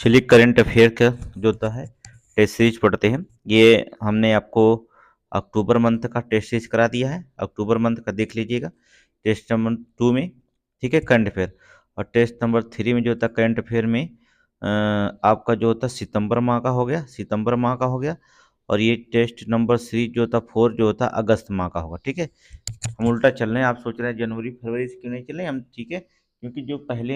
चलिए current affair का जो होता है टेस्ट सीरीज पढ़ते हैं। ये हमने आपको अक्टूबर मंथ का टेस्ट सीरीज करा दिया है। अक्टूबर मंथ का देख लीजिएगा टेस्ट नंबर 2 में, ठीक है, करंट अफेयर। और टेस्ट नंबर 3 में जो होता है करंट अफेयर में आपका जो होता है सितंबर माह का हो गया, सितंबर माह का हो गया। और ये टेस्ट नंबर सीरीज जो होता 4 जो होता अगस्त माह का होगा, ठीक है। हम उल्टा चल रहे हैं, आप सोच रहे हैं जनवरी फरवरी से क्यों नहीं चल रहे हम, ठीक है, क्योंकि जो पहले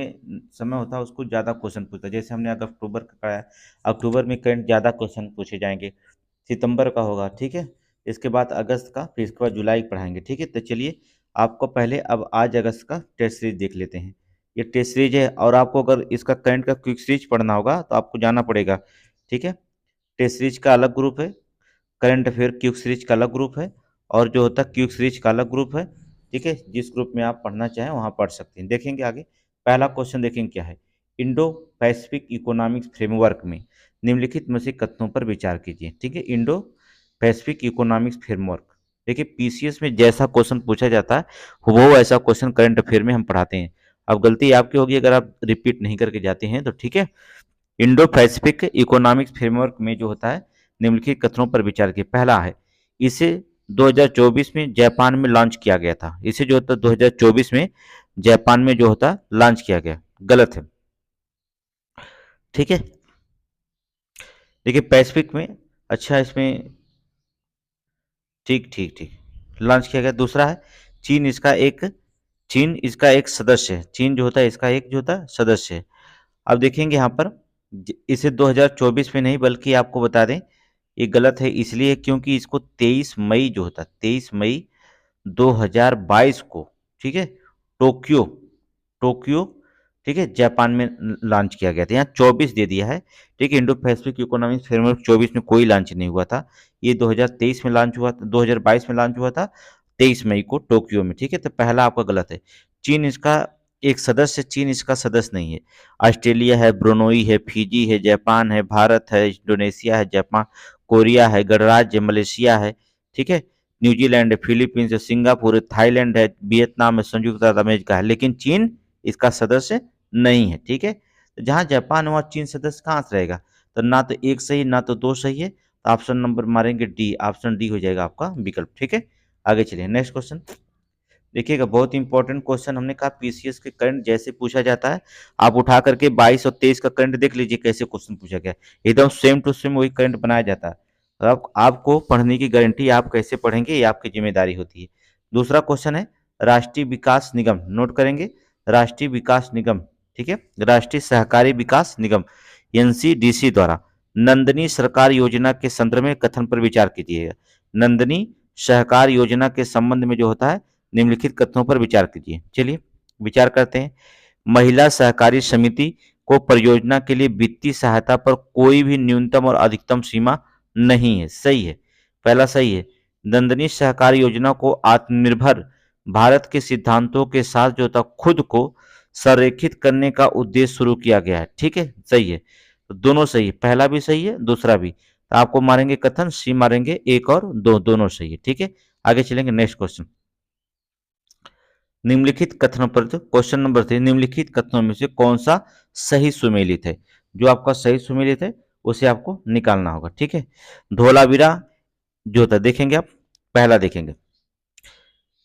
समय होता है उसको ज़्यादा क्वेश्चन पूछता है। जैसे हमने अगर अक्टूबर का कराया, अक्टूबर में करंट ज़्यादा क्वेश्चन पूछे जाएंगे, सितंबर का होगा, ठीक है, इसके बाद अगस्त का, फिर इसके बाद जुलाई पढ़ाएंगे, ठीक है। तो चलिए आपको पहले अब आज अगस्त का टेस्ट सीरीज देख लेते हैं। ये टेस्ट सीरीज है और आपको अगर इसका करंट का क्विक सीरीज पढ़ना होगा तो आपको जाना पड़ेगा, ठीक है। टेस्ट सीरीज का अलग ग्रुप है, करंट अफेयर क्विक सीरीज का अलग ग्रुप है, और जो होता है क्विक सीरीज का अलग ग्रुप है, ठीक है। जिस ग्रुप में आप पढ़ना चाहें वहाँ पढ़ सकते हैं। देखेंगे आगे, पहला क्वेश्चन देखेंगे क्या है। इंडो पैसिफिक इकोनॉमिक फ्रेमवर्क में निम्नलिखित में से कथनों पर विचार कीजिए, ठीक है। इंडो पैसिफिक इकोनॉमिक्स फ्रेमवर्क, देखिए पीसीएस में जैसा क्वेश्चन पूछा जाता है वो ऐसा क्वेश्चन करंट अफेयर में हम पढ़ाते हैं। अब गलती आपकी होगी अगर आप रिपीट नहीं करके जाते हैं तो, ठीक है। इंडो पैसिफिक इकोनॉमिक्स फ्रेमवर्क में जो होता है निम्नलिखित कथनों पर विचार किया। पहला है, इसे 2024 में जापान में लॉन्च किया गया था। इसे जो होता 2024 में जापान में जो होता लॉन्च किया गया, गलत है, ठीक है। देखिए पैसिफिक में, अच्छा इसमें, ठीक ठीक ठीक, लॉन्च किया गया। दूसरा है, चीन इसका एक चीन इसका एक सदस्य है। चीन जो होता है इसका एक जो होता है सदस्य है। अब देखेंगे यहाँ पर इसे 2024 में नहीं बल्कि आपको बता दें ये गलत है, इसलिए क्योंकि इसको 23 मई जो होता है 23 मई 2022 को, ठीक है, टोक्यो टोक्यो ठीक है, जापान में लॉन्च किया गया था। यहाँ 24 दे दिया है, ठीक है। इंडो पैसिफिक इकोनॉमिक फ्रेमवर्क 24 में कोई लॉन्च नहीं हुआ था, ये 2023 में लॉन्च हुआ था, 2022 में लॉन्च हुआ था 23 मई को टोक्यो में, ठीक है। तो पहला आपका गलत है। चीन इसका एक सदस्य, चीन इसका सदस्य नहीं है। ऑस्ट्रेलिया है, ब्रुनोई है, फिजी है, जापान है, भारत है, इंडोनेशिया है, जापान, कोरिया है, गणराज्य मलेशिया है, ठीक है, न्यूजीलैंड है, फिलीपींस है, सिंगापुर है, थाईलैंड है, वियतनाम है, संयुक्त अरब अमेरिका है, लेकिन चीन इसका सदस्य नहीं है, ठीक है। तो जहां जापान वहां चीन सदस्य कहां से रहेगा। तो ना तो एक सही ना तो दो सही है, तो ऑप्शन नंबर मारेंगे डी, ऑप्शन डी हो जाएगा आपका विकल्प, ठीक है। आगे चलिए नेक्स्ट क्वेश्चन देखिएगा, बहुत इंपॉर्टेंट क्वेश्चन। हमने कहा पीसीएस के करंट जैसे पूछा जाता है, आप उठा करके 22 और 23 का करंट देख लीजिए कैसे क्वेश्चन पूछा गया, एकदम सेम टू सेम वही करंट बनाया जाता है। तो आपको पढ़ने की गारंटी, आप कैसे पढ़ेंगे ये आपकी जिम्मेदारी होती है। दूसरा क्वेश्चन है, राष्ट्रीय विकास निगम, नोट करेंगे, राष्ट्रीय विकास निगम, ठीक है, राष्ट्रीय सहकारी विकास निगम एनसीडीसी द्वारा नंदनी सरकार योजना के संदर्भ में कथन पर विचार कीजिएगा। नंदनी सहकार योजना के संबंध में जो होता है निम्नलिखित कथनों पर विचार कीजिए। चलिए विचार करते हैं। महिला सहकारी समिति को परियोजना के लिए वित्तीय सहायता पर कोई भी न्यूनतम और अधिकतम सीमा नहीं है, सही है, पहला सही है। नंदनी सहकारी योजना को आत्मनिर्भर भारत के सिद्धांतों के साथ जो था खुद को संरेखित करने का उद्देश्य शुरू किया गया है, ठीक है, सही है। तो दोनों सही है, पहला भी सही है दूसरा भी। तो आपको मारेंगे कथन सी मारेंगे, एक और दो दोनों सही है, ठीक है। आगे चलेंगे नेक्स्ट क्वेश्चन। निम्नलिखित कथनों पर, जो क्वेश्चन नंबर 3, निम्नलिखित कथनों में से कौन सा सही सुमेलित है। जो आपका सही सुमेलित है उसे आपको निकालना होगा, ठीक है। धोलावीरा जो होता है देखेंगे आप, पहला देखेंगे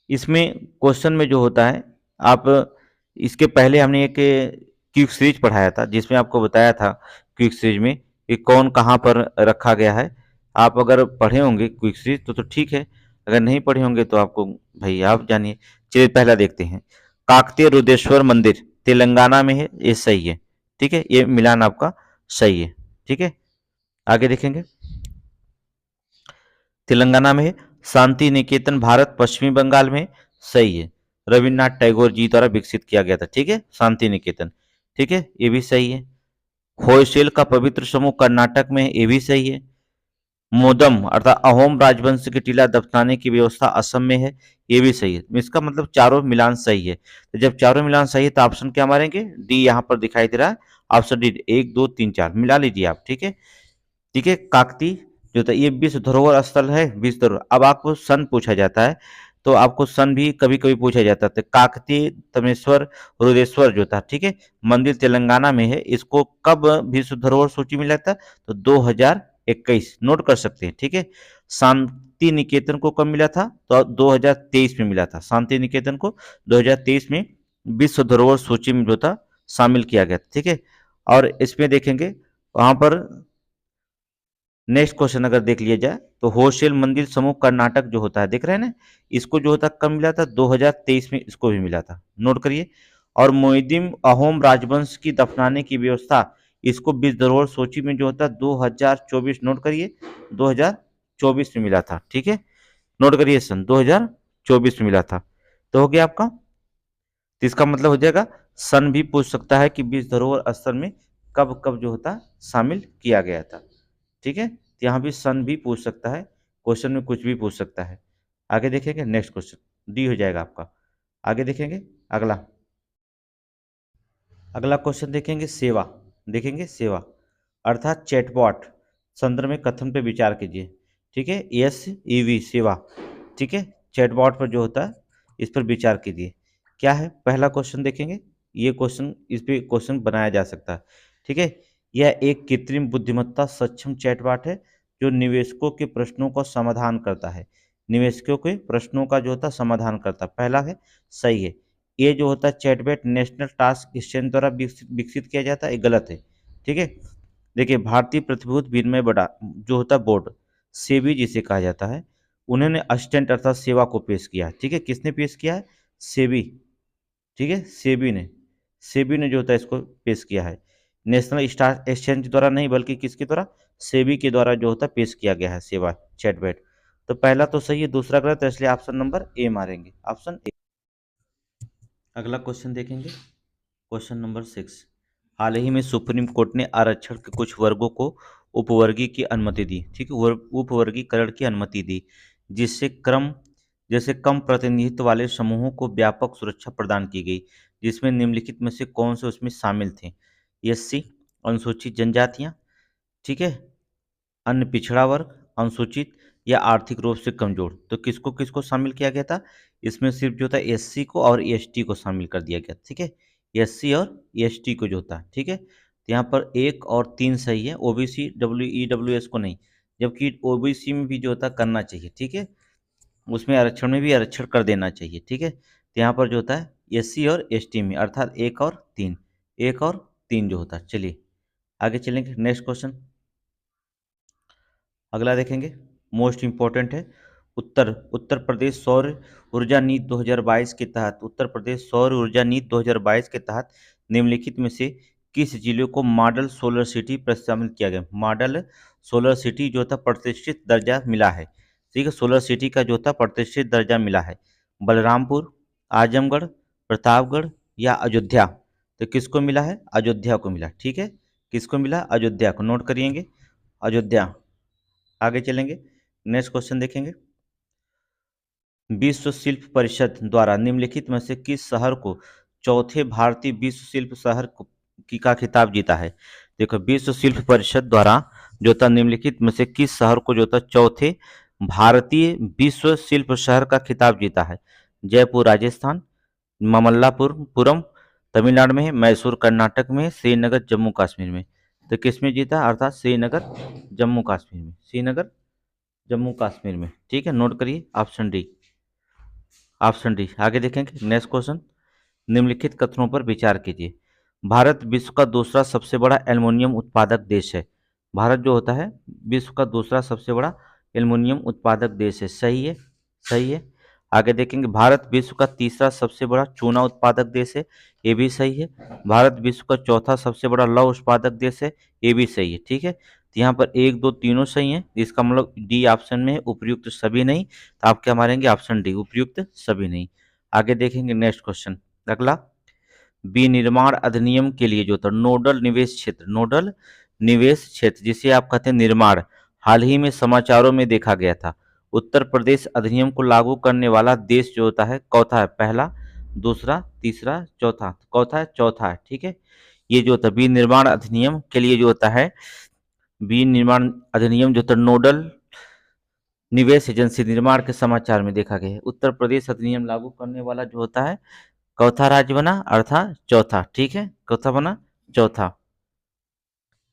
इसमें क्वेश्चन में जो होता है, आप इसके पहले हमने एक क्विक सीरीज पढ़ाया था जिसमें आपको बताया था क्विक सीरीज में कि कौन कहाँ पर रखा गया है। आप अगर पढ़े होंगे क्विक सीरीज तो ठीक है, अगर नहीं पढ़े होंगे तो आपको भाई आप जानिए। चलिए पहला देखते हैं, काकतीय रुद्रेश्वर मंदिर तेलंगाना में है, ये सही है, ठीक है, ये मिलान आपका सही है, ठीक है। आगे देखेंगे, तेलंगाना में है। शांति निकेतन भारत पश्चिमी बंगाल में, सही है, रविन्द्रनाथ टैगोर जी द्वारा विकसित किया गया था, ठीक है, शांति निकेतन, ठीक है, ये भी सही है। होयसेल का पवित्र समूह कर्नाटक में है, ये भी सही है। मोदम अर्थात अहोम राजवंश के टीला दफनाने की व्यवस्था असम में है, ये भी सही है। इसका मतलब चारों मिलान सही है। तो जब चारों मिलान सही है तो ऑप्शन क्या मारेंगे, डी यहाँ पर दिखाई दे रहा है, ऑप्शन डी, 1 2 3 4 मिला लीजिए आप, ठीक है, ठीक है। काकती जो था ये विश्व धरोहर स्थल है, विश्व धरोहर। अब आपको सन पूछा जाता है तो आपको सन भी कभी कभी पूछा जाता था। काकतीय तमेश्वर रुद्रेश्वर जो था, ठीक है, मंदिर तेलंगाना में है, इसको कब विश्व धरोहर सूची मिला था? तो 2021, नोट कर सकते हैं, ठीक है। शांति निकेतन को कब मिला था? तो 2023 में मिला था। शांति निकेतन को 2023 में विश्व धरोहर सूची में जो था शामिल किया गया, ठीक है। और इसमें देखेंगे वहां पर नेक्स्ट क्वेश्चन अगर देख लिया जाए तो होशेल मंदिर समूह कर्नाटक जो होता है, देख रहे हैं ना, इसको जो होता कब मिला था? 2023 में इसको भी मिला था, नोट करिए। और मोइनुद्दीन अहोम राजवंश की दफनाने की व्यवस्था, इसको विश्व धरोहर सूची में जो होता 2024, नोट करिए, 2024 में मिला था, ठीक है। नोट करिए, सन 2024 में मिला था। तो हो गया आपका। तो इसका मतलब हो जाएगा सन भी पूछ सकता है कि विश्व धरोहर स्थल में कब कब जो होता शामिल किया गया था, ठीक है। तो यहाँ भी सन भी पूछ सकता है, क्वेश्चन में कुछ भी पूछ सकता है। आगे देखेंगे नेक्स्ट क्वेश्चन, डी हो जाएगा आपका। आगे देखेंगे अगला। अगला क्वेश्चन देखेंगे सेवा, देखेंगे सेवा अर्थात चैटबॉट, संदर्भ में कथन पे विचार कीजिए, ठीक है। एस ई वी सेवा, ठीक है, चैटबॉट पर जो होता है इस पर विचार कीजिए। क्या है पहला क्वेश्चन देखेंगे, ये क्वेश्चन, इस पे क्वेश्चन बनाया जा सकता है, ठीक है। यह एक कृत्रिम बुद्धिमत्ता सक्षम चैटबॉट है जो निवेशकों के प्रश्नों का समाधान करता है, निवेशकों के प्रश्नों का जो होता समाधान करता है, पहला है, सही है। ये जो होता है चैटबॉट नेशनल टास्क एक्सचेंज द्वारा विकसित किया जाता है, ये गलत है, ठीक है। देखिए भारतीय प्रतिभूति विनिमय बड़ा जो होता है बोर्ड, सेबी जिसे कहा जाता है, उन्होंने असिस्टेंट अर्थात सेवा को पेश किया, ठीक है। किसने पेश किया है? सेबी, ठीक है, सेबी ने जो होता है इसको पेश किया है। नेशनल स्टार एक्सचेंज द्वारा नहीं, बल्कि किसके द्वारा? सेबी के द्वारा जो होता है पेश किया गया है सेवा चैटबॉट। तो पहला तो सही है, दूसरा गलत है, इसलिए ऑप्शन नंबर ए मारेंगे, ऑप्शन ए। अगला क्वेश्चन देखेंगे, क्वेश्चन नंबर 6। हाल ही में सुप्रीम कोर्ट ने आरक्षण के कुछ वर्गों को उपवर्गीय की अनुमति दी, ठीक है, उपवर्गीकरण की अनुमति दी, जिससे क्रम जैसे कम प्रतिनिधित्व वाले समूहों को व्यापक सुरक्षा प्रदान की गई, जिसमें निम्नलिखित में से कौन से उसमें शामिल थे? एससी, अनुसूचित जनजातियां, ठीक है, अन्य पिछड़ा वर्ग, अनुसूचित या आर्थिक रूप से कमजोर। तो किसको किसको शामिल किया गया था? इसमें सिर्फ जो था एससी को और एसटी को शामिल कर दिया गया, ठीक है, एससी और एसटी को जो था, ठीक है। तो यहाँ पर 1 और 3 सही है, OBC W E W S को नहीं, जबकि ओबीसी में भी जो था करना चाहिए, ठीक है, उसमें आरक्षण में भी आरक्षण कर देना चाहिए, ठीक है। तो यहाँ पर जो होता है एससी और एसटी में, अर्थात 1 और 3, 1 और 3 जो होता है। चलिए आगे चलेंगे, नेक्स्ट क्वेश्चन अगला देखेंगे, मोस्ट इंपॉर्टेंट है। उत्तर प्रदेश सौर ऊर्जा नीति 2022 के तहत, उत्तर प्रदेश सौर ऊर्जा नीति 2022 के तहत निम्नलिखित में से किस जिले को मॉडल सोलर सिटी प्रस्तावित किया गया? मॉडल सोलर सिटी जो था प्रतिष्ठित दर्जा मिला है, ठीक है, सोलर सिटी का जो था प्रतिष्ठित दर्जा मिला है। बलरामपुर, आजमगढ़, प्रतापगढ़ या अयोध्या? तो किसको मिला है? अयोध्या को मिला, ठीक है, किसको मिला? अयोध्या को, नोट करिएंगे, अयोध्या। आगे चलेंगे, नेक्स्ट क्वेश्चन देखेंगे। विश्व शिल्प परिषद द्वारा निम्नलिखित में से किस शहर को चौथे भारतीय विश्व शिल्प शहर की का खिताब जीता है? देखो विश्व शिल्प परिषद द्वारा जो था निम्नलिखित में से किस शहर को जो था चौथे भारतीय विश्व शिल्प शहर का खिताब जीता है? जयपुर राजस्थान, ममल्लापुरम तमिलनाडु में है, मैसूर कर्नाटक में, श्रीनगर जम्मू कश्मीर में। तो किस में जीता? अर्थात श्रीनगर जम्मू कश्मीर में, श्रीनगर जम्मू कश्मीर में, ठीक है, नोट करिए, ऑप्शन डी, ऑप्शन डी। आगे देखेंगे नेक्स्ट क्वेश्चन, निम्नलिखित कथनों पर विचार कीजिए। भारत विश्व का दूसरा सबसे बड़ा एल्युमिनियम उत्पादक देश है। भारत जो होता है विश्व का दूसरा सबसे बड़ा एल्युमिनियम उत्पादक देश है, सही है, सही है। आगे देखेंगे भारत विश्व का तीसरा सबसे बड़ा चूना उत्पादक देश है, ये भी सही है। भारत विश्व का चौथा सबसे बड़ा लौह उत्पादक देश है, ये भी सही है, ठीक है। तो यहाँ पर 1 2 तीनों सही हैं, इसका मतलब डी ऑप्शन में है, उपयुक्त सभी नहीं। तो आप क्या मारेंगे? ऑप्शन डी, उपयुक्त सभी नहीं। आगे देखेंगे नेक्स्ट क्वेश्चन अगला, विनिर्माण अधिनियम के लिए जो था नोडल निवेश क्षेत्र, नोडल निवेश क्षेत्र जिसे आप कहते हैं निर्माण, हाल ही में समाचारों में देखा गया था। उत्तर प्रदेश अधिनियम को लागू करने वाला देश जो होता है कौथा है? पहला, दूसरा, तीसरा, चौथा? कौथा है? चौथा है, ठीक है। ये जो होता है विनिर्माण अधिनियम के लिए जो होता है, विनिर्माण अधिनियम जो होता है नोडल निवेश एजेंसी निर्माण के समाचार में देखा गया है। उत्तर प्रदेश अधिनियम लागू करने वाला जो होता है चौथा राज्य बना, अर्थात चौथा। ठीक है, चौथा बना, चौथा।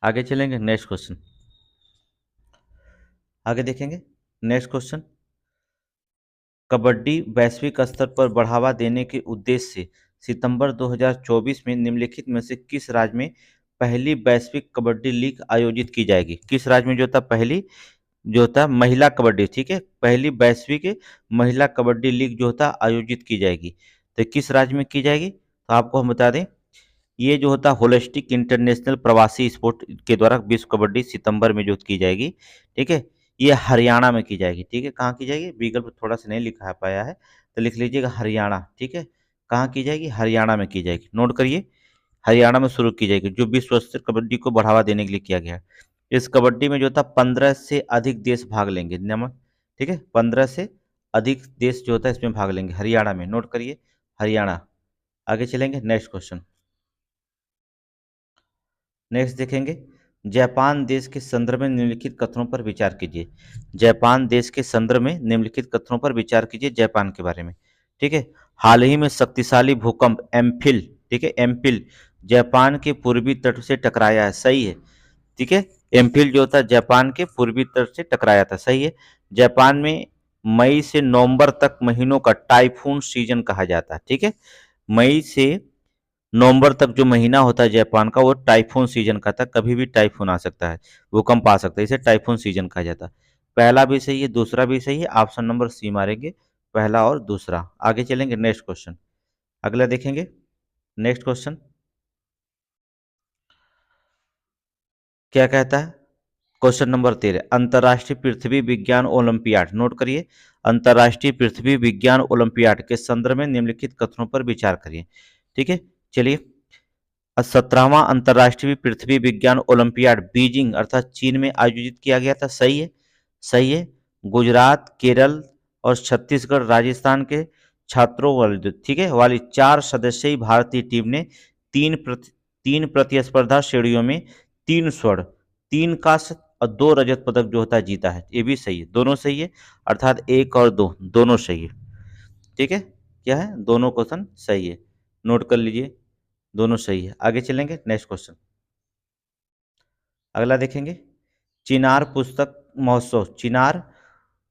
आगे चलेंगे, नेक्स्ट क्वेश्चन आगे देखेंगे। नेक्स्ट क्वेश्चन, कबड्डी वैश्विक स्तर पर बढ़ावा देने के उद्देश्य से सितंबर 2024 में निम्नलिखित में से किस राज्य में पहली वैश्विक कबड्डी लीग आयोजित की जाएगी? किस राज्य में जो था पहली जो होता महिला कबड्डी, ठीक है, पहली वैश्विक महिला कबड्डी लीग जो होता आयोजित की जाएगी? तो किस राज्य में की जाएगी? तो आपको हम बता दें, ये जो होता होलिस्टिक इंटरनेशनल प्रवासी स्पोर्ट के द्वारा विश्व कबड्डी सितंबर में जो की जाएगी, ठीक है, ये हरियाणा में की जाएगी। ठीक है, कहाँ की जाएगी? विकल्प थोड़ा सा नहीं लिखा पाया है तो लिख लीजिएगा हरियाणा। ठीक है, कहाँ की जाएगी? हरियाणा में की जाएगी। नोट करिए, हरियाणा में शुरू की जाएगी, जो विश्व स्तर कबड्डी को बढ़ावा देने के लिए किया गया है। इस कबड्डी में जो था 15 से अधिक देश भाग लेंगे। नमक, ठीक है, 15 से अधिक देश जो होता है इसमें भाग लेंगे हरियाणा में। नोट करिए, हरियाणा। आगे चलेंगे, नेक्स्ट क्वेश्चन। नेक्स्ट देखेंगे, जापान देश के संदर्भ में निम्नलिखित कथनों पर विचार कीजिए। जापान देश के संदर्भ में निम्नलिखित कथनों पर विचार कीजिए जापान के बारे में। ठीक है, हाल ही में शक्तिशाली भूकंप एम्फिल, ठीक है, एम्फिल जापान के पूर्वी तट से टकराया है। सही है, ठीक है, एम्फिल जो था जापान के पूर्वी तट से टकराया था। सही है। जापान में मई से नवंबर तक महीनों का टाइफून सीजन कहा जाता है। ठीक है, मई से नवंबर तक जो महीना होता है जापान का वो टाइफून सीजन का था। कभी भी टाइफून आ सकता है, भूकंप आ सकता है, इसे टाइफून सीजन कहा जाता है। पहला भी सही है, दूसरा भी सही है, ऑप्शन नंबर सी मारेंगे, पहला और दूसरा। आगे चलेंगे, नेक्स्ट क्वेश्चन अगला देखेंगे। नेक्स्ट क्वेश्चन क्या कहता है? क्वेश्चन नंबर 13, अंतर्राष्ट्रीय पृथ्वी विज्ञान ओलंपियाड। नोट करिए, अंतर्राष्ट्रीय पृथ्वी विज्ञान ओलंपियाड के संदर्भ में निम्नलिखित कथनों पर विचार करिए। ठीक है, चलिए। 17वां अंतर्राष्ट्रीय पृथ्वी विज्ञान ओलंपियाड बीजिंग अर्थात चीन में आयोजित किया गया था। सही है, सही है। गुजरात, केरल और छत्तीसगढ़, राजस्थान के छात्रों वाली, ठीक है, वाली 4 सदस्यीय भारतीय टीम ने तीन प्रतिस्पर्धा श्रेणियों में 3 स्वर्ण, 3 कांस्य और 2 रजत पदक जो होता है जीता है। ये भी सही है, दोनों सही है, अर्थात 1 और 2 दोनों सही है। ठीक है, क्या है? दोनों क्वेश्चन सही है, नोट कर लीजिए, दोनों सही है। आगे चलेंगे, नेक्स्ट क्वेश्चन अगला देखेंगे। चिनार पुस्तक महोत्सव, चिनार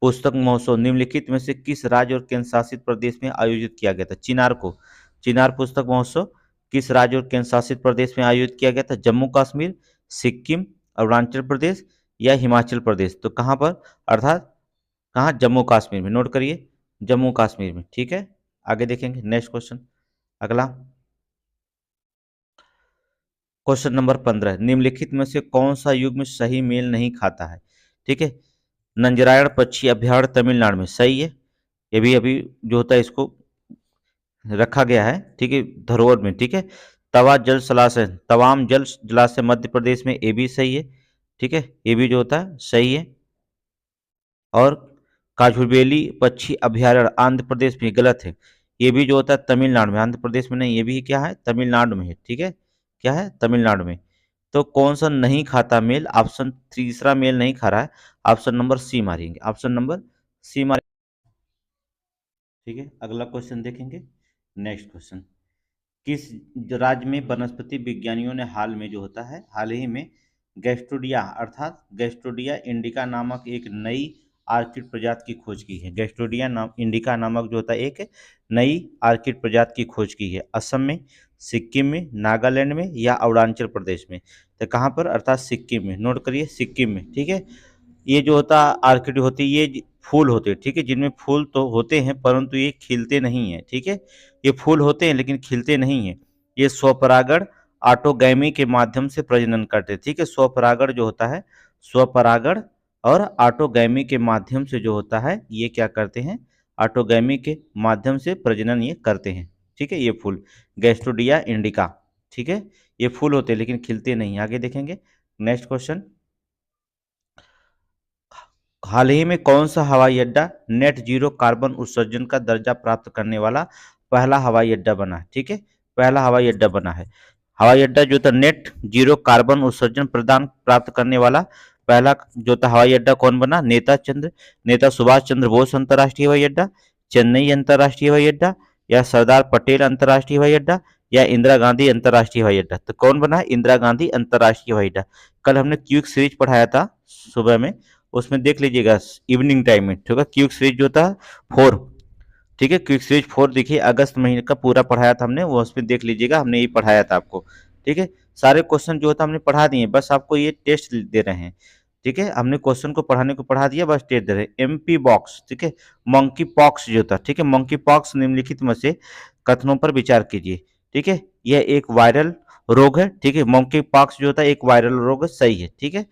पुस्तक महोत्सव निम्नलिखित में से किस राज्य और केंद्र शासित प्रदेश में आयोजित किया गया था? चिनार पुस्तक महोत्सव किस राज्य और केंद्र शासित प्रदेश में आयोजित किया गया था? जम्मू कश्मीर, सिक्किम, अरुणाचल प्रदेश या हिमाचल प्रदेश? तो कहाँ पर, अर्थात कहाँ? जम्मू कश्मीर में। नोट करिए, जम्मू कश्मीर में। ठीक है, आगे देखेंगे, नेक्स्ट क्वेश्चन अगला। क्वेश्चन नंबर 15, निम्नलिखित में से कौन सा युग्म सही मेल नहीं खाता है? ठीक है, नंजरायण पक्षी अभ्यारण्य तमिलनाडु में। सही है, ये भी अभी जो होता है इसको रखा गया है, ठीक है, धरोहर में। ठीक है, तवा जल जलाशय, तवाम जल जलाशय मध्य प्रदेश में, ये भी सही है। ठीक है, ये भी जो होता है सही है। और काजुबेली पक्षी अभ्यारण्य आंध्र प्रदेश में, गलत है, ये भी जो होता है तमिलनाडु में, आंध्र प्रदेश में नहीं, ये भी क्या है? तमिलनाडु में है। ठीक है, क्या है? तमिलनाडु में। तो कौन सा नहीं खाता मेल? ऑप्शन तीसरा मेल नहीं खा रहा है, ऑप्शन नंबर सी मारेंगे, ऑप्शन नंबर सी मारेंगे। ठीक है, अगला क्वेश्चन देखेंगे। नेक्स्ट क्वेश्चन, किस राज्य में वनस्पति विज्ञानियों ने हाल में जो होता है हाल ही में गैस्ट्रोडिया अर्थात गैस्ट्रोडिया इंडिका नामक एक नई आर्किड प्रजाति की खोज की है? गैस्ट्रोडिया नाम इंडिका नामक जो होता है एक नई आर्किड प्रजाति की खोज की है। असम में, सिक्किम में, नागालैंड में या अरुणाचल प्रदेश में? तो कहाँ पर, अर्थात सिक्किम में। नोट करिए, सिक्किम में। ठीक है, ये जो होता आर्किड होती है ये फूल होते हैं, ठीक है, जिनमें फूल तो होते हैं परंतु ये खिलते नहीं हैं। ठीक है, ये फूल होते हैं लेकिन खिलते नहीं हैं। ये स्वपरागण ऑटोगैमी के माध्यम से प्रजनन करते हैं। ठीक है, स्वपरागण जो होता है, स्वपरागण और ऑटोगैमी के माध्यम से जो होता है ये क्या करते हैं? ऑटोगैमी के माध्यम से प्रजनन ये करते हैं। ठीक है, ये फूल गैस्ट्रोडिया इंडिका, ठीक है, ये फूल होते हैं लेकिन खिलते नहीं। आगे देखेंगे, नेक्स्ट क्वेश्चन, हाल ही में कौन सा हवाई अड्डा नेट जीरो कार्बन उत्सर्जन का दर्जा प्राप्त करने वाला पहला हवाई अड्डा बना है? ठीक है, पहला हवाई अड्डा बना है। हवाई अड्डा जो था नेट जीरो कार्बन उत्सर्जन प्रदान प्राप्त करने वाला पहला जो था हवाई अड्डा कौन बना? नेता सुभाष चंद्र बोस अंतर्राष्ट्रीय हवाई अड्डा, चेन्नई अंतर्राष्ट्रीय हवाई अड्डा, या सरदार पटेल अंतर्राष्ट्रीय हवाई अड्डा, या इंदिरा गांधी अंतर्राष्ट्रीय हवाई अड्डा? तो कौन बना? इंदिरा गांधी अंतर्राष्ट्रीय हवाई अड्डा। कल हमने क्यूक सीरीज पढ़ाया था सुबह में, उसमें देख लीजिएगा इवनिंग टाइम में, ठीक है। क्यूक सीरीज जो था 4, ठीक है, क्विक सीरीज 4 देखिए, अगस्त महीने का पूरा पढ़ाया था हमने, वो उसमें देख लीजिएगा, हमने ये पढ़ाया था आपको, ठीक है। सारे क्वेश्चन जो था हमने पढ़ा दिए, बस आपको ये टेस्ट दे रहे हैं, ठीक है। हमने क्वेश्चन को पढ़ाने को पढ़ा दिया, बस टेस्ट दे रहे हैं। एमपी बॉक्स, ठीक है, मंकी पॉक्स जो था, ठीक है, मंकी पॉक्स निम्नलिखित में से कथनों पर विचार कीजिए, ठीक है। यह एक वायरल रोग है, ठीक है, मंकी पॉक्स जो था एक वायरल रोग है, सही है, ठीक है।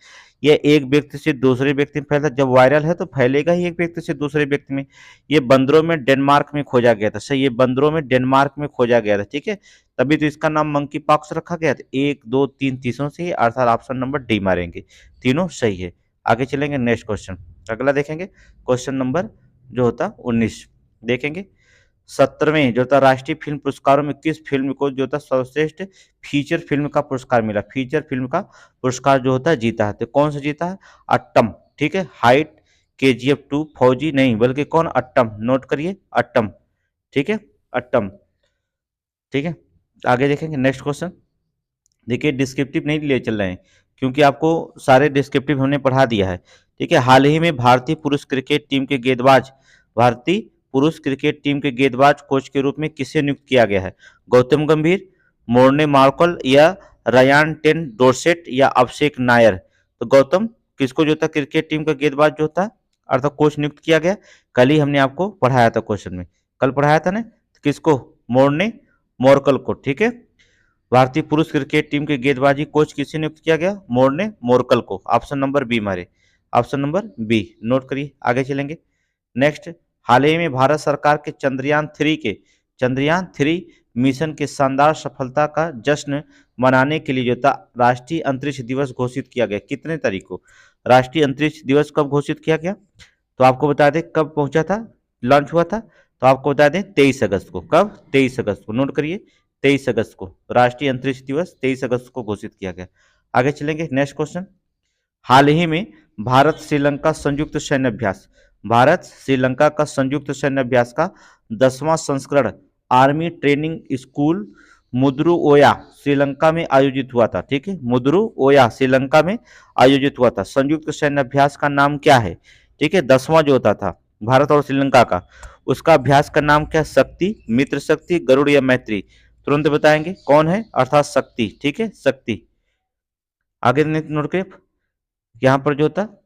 यह एक व्यक्ति से दूसरे व्यक्ति में फैलता, जब वायरल है तो फैलेगा ही एक व्यक्ति से दूसरे व्यक्ति में। ये बंदरों में डेनमार्क में खोजा गया था, सही, ये बंदरों में डेनमार्क में खोजा गया था, ठीक है, तभी तो इसका नाम मंकी पॉक्स रखा गया था। 1 2 3 तीसरों से ही, अर्थात ऑप्शन नंबर डी मारेंगे, तीनों सही है। आगे चलेंगे नेक्स्ट क्वेश्चन, अगला देखेंगे क्वेश्चन नंबर जो होता 19 देखेंगे। 17वें जो था राष्ट्रीय फिल्म पुरस्कारों में किस फिल्म को जो था सर्वश्रेष्ठ फीचर फिल्म का पुरस्कार मिला? फीचर फिल्म का पुरस्कार जो होता है जीता है, तो कौन सा जीता है? अट्टम, ठीक है, हाइट, केजीएफ 2, फौजी नहीं बल्कि कौन? अट्टम, नोट करिए अट्टम, ठीक है, अट्टम, ठीक है। आगे देखेंगे नेक्स्ट क्वेश्चन, देखिए डिस्क्रिप्टिव नहीं ले चल रहे हैं क्योंकि आपको सारे डिस्क्रिप्टिव हमने पढ़ा दिया है, ठीक है। हाल ही में भारतीय पुरुष क्रिकेट टीम के गेंदबाज कोच के रूप में किसे नियुक्त किया गया है? गौतम गंभीर, मोर्ने मार्कल, या रयान टेन डोरसेट, या अभिषेक नायर? तो गौतम किसको जो था क्रिकेट टीम का गेंदबाज जो था अर्थात कोच नियुक्त किया गया, कल ही हमने आपको पढ़ाया था क्वेश्चन में, कल पढ़ाया था ना, तो किसको? मोर्ने मोरकल को, ठीक है। भारतीय पुरुष क्रिकेट टीम के गेंदबाजी कोच किसे नियुक्त किया गया? मोर्ने मोरकल को, ऑप्शन नंबर बी मारे, ऑप्शन नंबर बी, नोट करिए। आगे चलेंगे नेक्स्ट, हाल ही में भारत सरकार के चंद्रयान 3 मिशन के शानदार सफलता का जश्न मनाने के लिए जो था राष्ट्रीय अंतरिक्ष दिवस घोषित किया गया, कितने तारीख को? राष्ट्रीय अंतरिक्ष दिवस कब घोषित किया गया? तो आपको बता दें कब पहुंचा था, लॉन्च हुआ था, तो आपको बता दें 23 अगस्त को। कब? 23 अगस्त को, नोट करिए 23 अगस्त को राष्ट्रीय अंतरिक्ष दिवस 23 अगस्त को घोषित किया गया। आगे चलेंगे नेक्स्ट क्वेश्चन, हाल ही में भारत श्रीलंका का संयुक्त सैन्य अभ्यास का 10वां संस्करण आर्मी ट्रेनिंग स्कूल मुद्रुओया श्रीलंका में आयोजित हुआ था, ठीक है, मुद्रुओया श्रीलंका में आयोजित हुआ था। संयुक्त सैन्य अभ्यास का नाम क्या है? ठीक है, 10वां जो होता था भारत और श्रीलंका का, उसका अभ्यास का नाम क्या? शक्ति, मित्र शक्ति, गरुड़ या मैत्री? तुरंत बताएंगे कौन है, अर्थात शक्ति, ठीक है, शक्ति। आगे नोट करिए, यहाँ पर जो था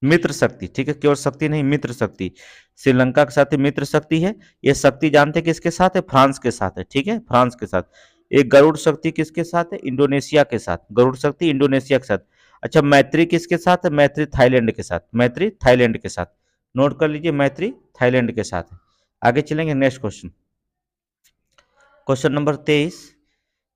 मित्र शक्ति, ठीक है, केवल शक्ति नहीं, मित्र शक्ति, श्रीलंका के साथ मित्र शक्ति है। ये शक्ति जानते हैं किसके साथ है? फ्रांस के साथ है, ठीक है, फ्रांस के साथ। एक गरुड़ शक्ति किसके साथ है? इंडोनेशिया के साथ, गरुड़ शक्ति इंडोनेशिया के साथ। अच्छा, मैत्री किसके साथ है? मैत्री थाईलैंड के साथ, मैत्री थाईलैंड के साथ, नोट कर लीजिए, मैत्री थाईलैंड के साथ है। आगे चलेंगे नेक्स्ट क्वेश्चन, क्वेश्चन नंबर 23,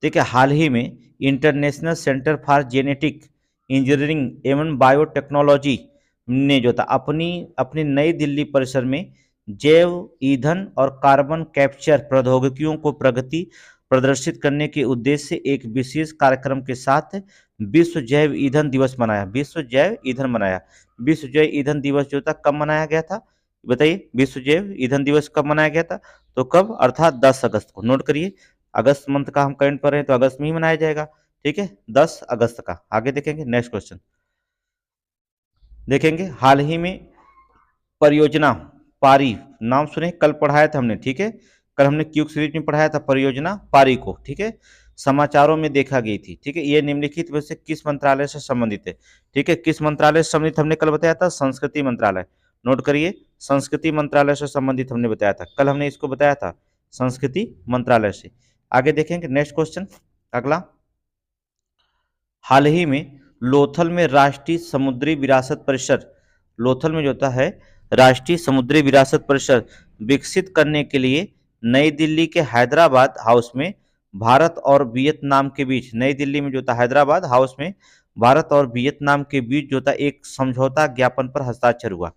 देखिए हाल ही में international centre for genetic engineering एवं बायोटेक्नोलॉजी ने जो था अपनी नई दिल्ली परिसर में जैव ईंधन और कार्बन कैप्चर प्रौद्योगिकियों को प्रगति प्रदर्शित करने के उद्देश्य से एक विशेष कार्यक्रम के साथ विश्व जैव ईंधन दिवस मनाया। विश्व जैव ईंधन मनाया। विश्व जैव ईंधन दिवस जो था कब मनाया गया था, बताइए, विश्व जैव ईंधन दिवस कब मनाया गया था? तो कब, अर्थात 10 अगस्त को, नोट करिए, अगस्त मंथ का हम करंट पर रहे हैं तो अगस्त में ही मनाया जाएगा, ठीक है, 10 अगस्त का। आगे देखेंगे नेक्स्ट क्वेश्चन, देखेंगे हाल ही में परियोजना पारी, नाम सुने, कल पढ़ाया था हमने, ठीक है, कल हमने क्यूक सीरीज में पढ़ाया था परियोजना पारी को, ठीक है, समाचारों में देखा गई थी, ठीक है। ये निम्नलिखित में से किस मंत्रालय से संबंधित है? ठीक है, किस मंत्रालय से संबंधित हमने कल बताया था? संस्कृति मंत्रालय, नोट करिए, संस्कृति मंत्रालय से संबंधित हमने बताया था, कल हमने इसको बताया था, संस्कृति मंत्रालय से। आगे देखेंगे नेक्स्ट क्वेश्चन, अगला, हाल ही में लोथल में राष्ट्रीय समुद्री विरासत परिषद, लोथल में जो होता है राष्ट्रीय समुद्री विरासत परिषद विकसित करने के लिए नई दिल्ली के हैदराबाद हाउस में भारत और वियतनाम के बीच, नई दिल्ली में जो था हैदराबाद हाउस में भारत और वियतनाम के बीच जो था एक समझौता ज्ञापन पर हस्ताक्षर हुआ,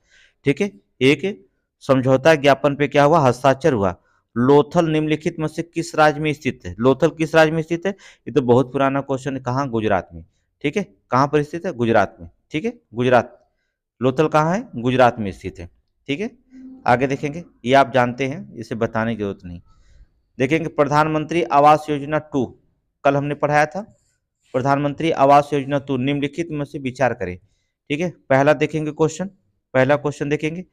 ठीक है, एक समझौता ज्ञापन पे क्या हुआ? हस्ताक्षर हुआ। लोथल निम्नलिखित में से किस राज्य में स्थित है? लोथल किस राज्य में स्थित है? ये तो बहुत पुराना क्वेश्चन है, कहाँ? गुजरात में, ठीक है, कहाँ पर स्थित है? गुजरात में। ठीक है, गुजरात। लोथल कहाँ है? गुजरात में स्थित है। ठीक है, आगे देखेंगे, ये आप जानते हैं, इसे बताने की जरूरत नहीं। देखेंगे प्रधानमंत्री आवास योजना 2, कल हमने पढ़ाया था। प्रधानमंत्री आवास योजना 2 निम्नलिखित में से विचार करें। ठीक है, पहला देखेंगे क्वेश्चन, पहला क्वेश्चन देखेंगे,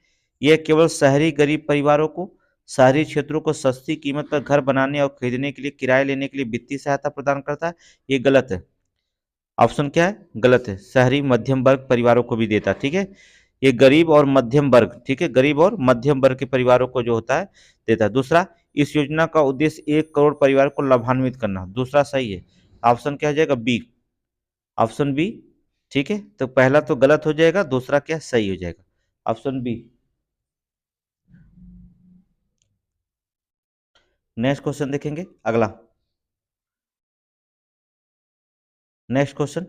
यह केवल शहरी गरीब परिवारों को शहरी क्षेत्रों को सस्ती कीमत पर घर बनाने और खरीदने के लिए, किराए लेने के लिए वित्तीय सहायता प्रदान करता है। ये गलत है। ऑप्शन क्या है? गलत है। शहरी मध्यम वर्ग परिवारों को भी देता है। ठीक है, ये गरीब और मध्यम वर्ग, ठीक है, गरीब और मध्यम वर्ग के परिवारों को जो होता है देता है। दूसरा, इस योजना का उद्देश्य 1 करोड़ परिवार को लाभान्वित करना, दूसरा सही है। ऑप्शन क्या हो जाएगा? B, option B. ठीक है, तो पहला तो गलत हो जाएगा, दूसरा क्या सही हो जाएगा? Option B. नेक्स्ट क्वेश्चन देखेंगे, अगला नेक्स्ट क्वेश्चन,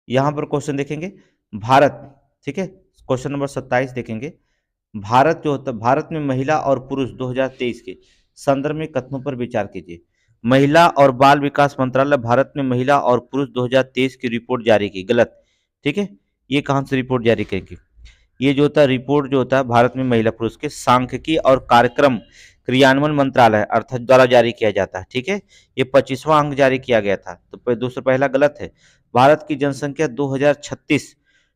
यहां पर क्वेश्चन देखेंगे भारत। ठीक है, क्वेश्चन नंबर 27 देखेंगे। भारत जो होता, भारत में महिला और पुरुष 2023 के संदर्भ में कथनों पर विचार कीजिए। महिला और बाल विकास मंत्रालय भारत में महिला और पुरुष 2023 की रिपोर्ट जारी की, गलत। ठीक है, ये कहां से रिपोर्ट जारी करेगी? ये जो होता है रिपोर्ट जो होता है भारत में महिला पुरुष के सांख्यिकी और कार्यक्रम क्रियान्वयन मंत्रालय अर्थात द्वारा जारी किया जाता है। ठीक है, ये 25वां अंक जारी किया गया था, तो दूसरा पहला गलत है। भारत की जनसंख्या 2036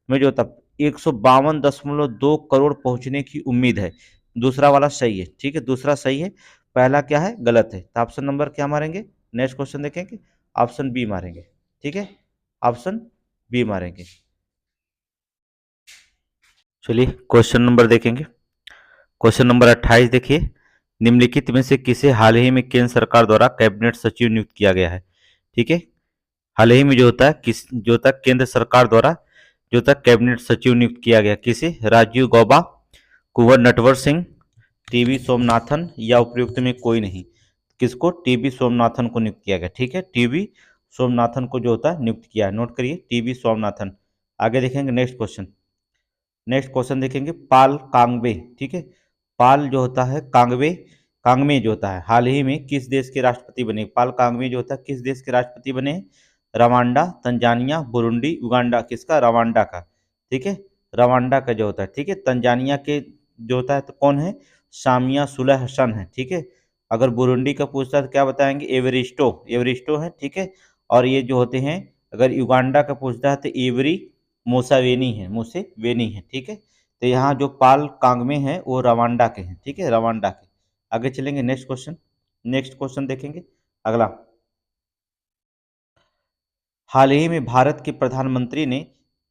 में जो था 152.2 करोड़ पहुंचने की उम्मीद है, दूसरा वाला सही है। ठीक है, दूसरा सही है, पहला क्या है? गलत है। तो ऑप्शन नंबर क्या मारेंगे? नेक्स्ट क्वेश्चन देखेंगे, ऑप्शन बी मारेंगे। ठीक है, ऑप्शन बी मारेंगे। चलिए क्वेश्चन नंबर देखेंगे, क्वेश्चन नंबर 28 देखिए, निम्नलिखित में से किसे हाल ही में केंद्र सरकार द्वारा कैबिनेट सचिव नियुक्त किया गया है? ठीक है, हाल ही में जो होता है किस जो होता है केंद्र सरकार द्वारा जो होता है कैबिनेट सचिव नियुक्त किया गया, किसे? राजीव गौबा, कुंवर नटवर सिंह, टीवी सोमनाथन या उपयुक्त में कोई नहीं। किसको? टीवी सोमनाथन को नियुक्त किया गया। ठीक है, टीवी सोमनाथन को जो होता है नियुक्त किया है, नोट करिए, टीवी सोमनाथन। आगे देखेंगे नेक्स्ट क्वेश्चन, नेक्स्ट क्वेश्चन देखेंगे पाल कांगबे। ठीक है, पाल जो होता है कांगबे, कांगमे जो होता है हाल ही में किस देश के राष्ट्रपति बने? पाल कांगमे जो होता है किस देश के राष्ट्रपति बने? रवांडा, तंजानिया, बुरुंडी, उगांडा, किसका? रवांडा का। ठीक है, रवांडा का जो होता है। ठीक है, तंजानिया के जो होता है तो कौन है? सामिया सुलह हसन है। ठीक है, अगर बुरुंडी का पूछता है तो क्या बताएंगे? एवरिस्टो, एवरिस्टो है। ठीक है, और ये जो होते हैं अगर युगांडा का पूछता है तो एवरी मोसावेनी है, मोसेवेनी है। ठीक है, तो यहाँ जो पाल कांगमे हैं वो रवांडा के हैं। ठीक है, रवांडा के। आगे चलेंगे नेक्स्ट क्वेश्चन, नेक्स्ट क्वेश्चन देखेंगे, अगला। हाल ही में भारत के प्रधानमंत्री ने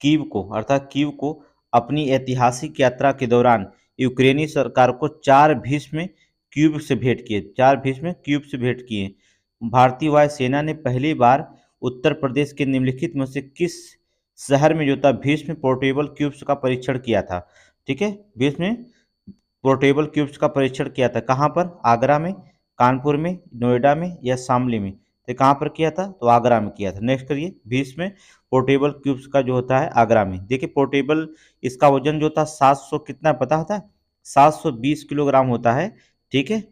कीव को अर्थात कीव को अपनी ऐतिहासिक यात्रा के दौरान यूक्रेनी सरकार को 4 भीष्म क्यूब से भेंट किए, 4 भीष्म क्यूब से भेंट किए। भारतीय वायुसेना ने पहली बार उत्तर प्रदेश के निम्नलिखित में से किस शहर में जो था भीष्म पोर्टेबल क्यूब्स का परीक्षण किया था? ठीक है, भीष्म पोर्टेबल क्यूब्स का परीक्षण किया था कहाँ पर? आगरा में, कानपुर में, नोएडा में या शामली में? तो कहाँ पर किया था? तो आगरा में किया था। नेक्स्ट करिए, भीष्म पोर्टेबल क्यूब्स का जो होता है आगरा में। देखिए पोर्टेबल, इसका वजन जो था 700 कितना पता होता है? 720 किलोग्राम होता है। ठीक है,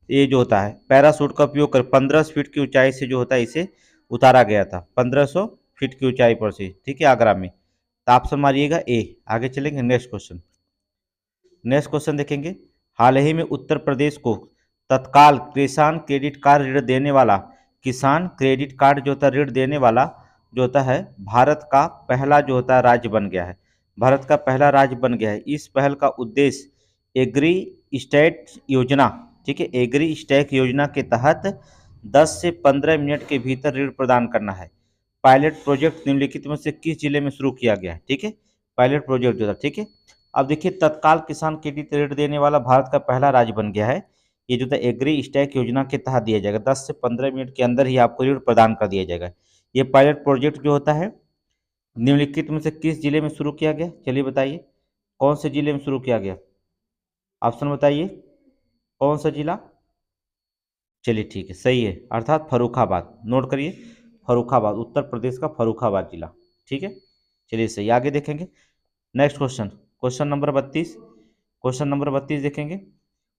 ये जो होता है पैरासूट का उपयोग कर 15 फीट की ऊंचाई से जो होता है इसे उतारा गया था, 1500 फीट की ऊंचाई पर से। ठीक है, आगरा में। तो ऑप्शन मारिएगा ए। आगे चलेंगे नेक्स्ट क्वेश्चन, नेक्स्ट क्वेश्चन देखेंगे। हाल ही में उत्तर प्रदेश को तत्काल किसान क्रेडिट कार्ड ऋण देने वाला, किसान क्रेडिट कार्ड जो होता है ऋण देने वाला जो होता है भारत का पहला जो होता है राज्य बन गया है, भारत का पहला राज्य बन गया है। इस पहल का उद्देश्य एग्री स्टेट योजना, ठीक है, एग्री स्टैक योजना के तहत 10 से 15 मिनट के भीतर ऋण प्रदान करना है। पायलट प्रोजेक्ट निम्नलिखित में से किस जिले में शुरू किया गया है? ठीक है, पायलट प्रोजेक्ट जो था। ठीक है, अब देखिए तत्काल किसान क्रेडिट ऋण देने वाला भारत का पहला राज्य बन गया है। ये जो था एग्री स्टैक योजना के तहत दिया जाएगा, 10 से 15 मिनट के अंदर ही आपको ऋण प्रदान कर दिया जाएगा। ये पायलट प्रोजेक्ट जो होता है निम्नलिखित में से किस जिले में शुरू किया गया? चलिए बताइए, कौन से जिले में शुरू किया गया? ऑप्शन बताइए, कौन सा जिला? चलिए ठीक है, सही है, अर्थात फर्रुखाबाद। नोट करिए, फर्रुखाबाद, उत्तर प्रदेश का फर्रुखाबाद जिला। ठीक है, चलिए सही। आगे देखेंगे next question, question number 32, question number 32 देखेंगे।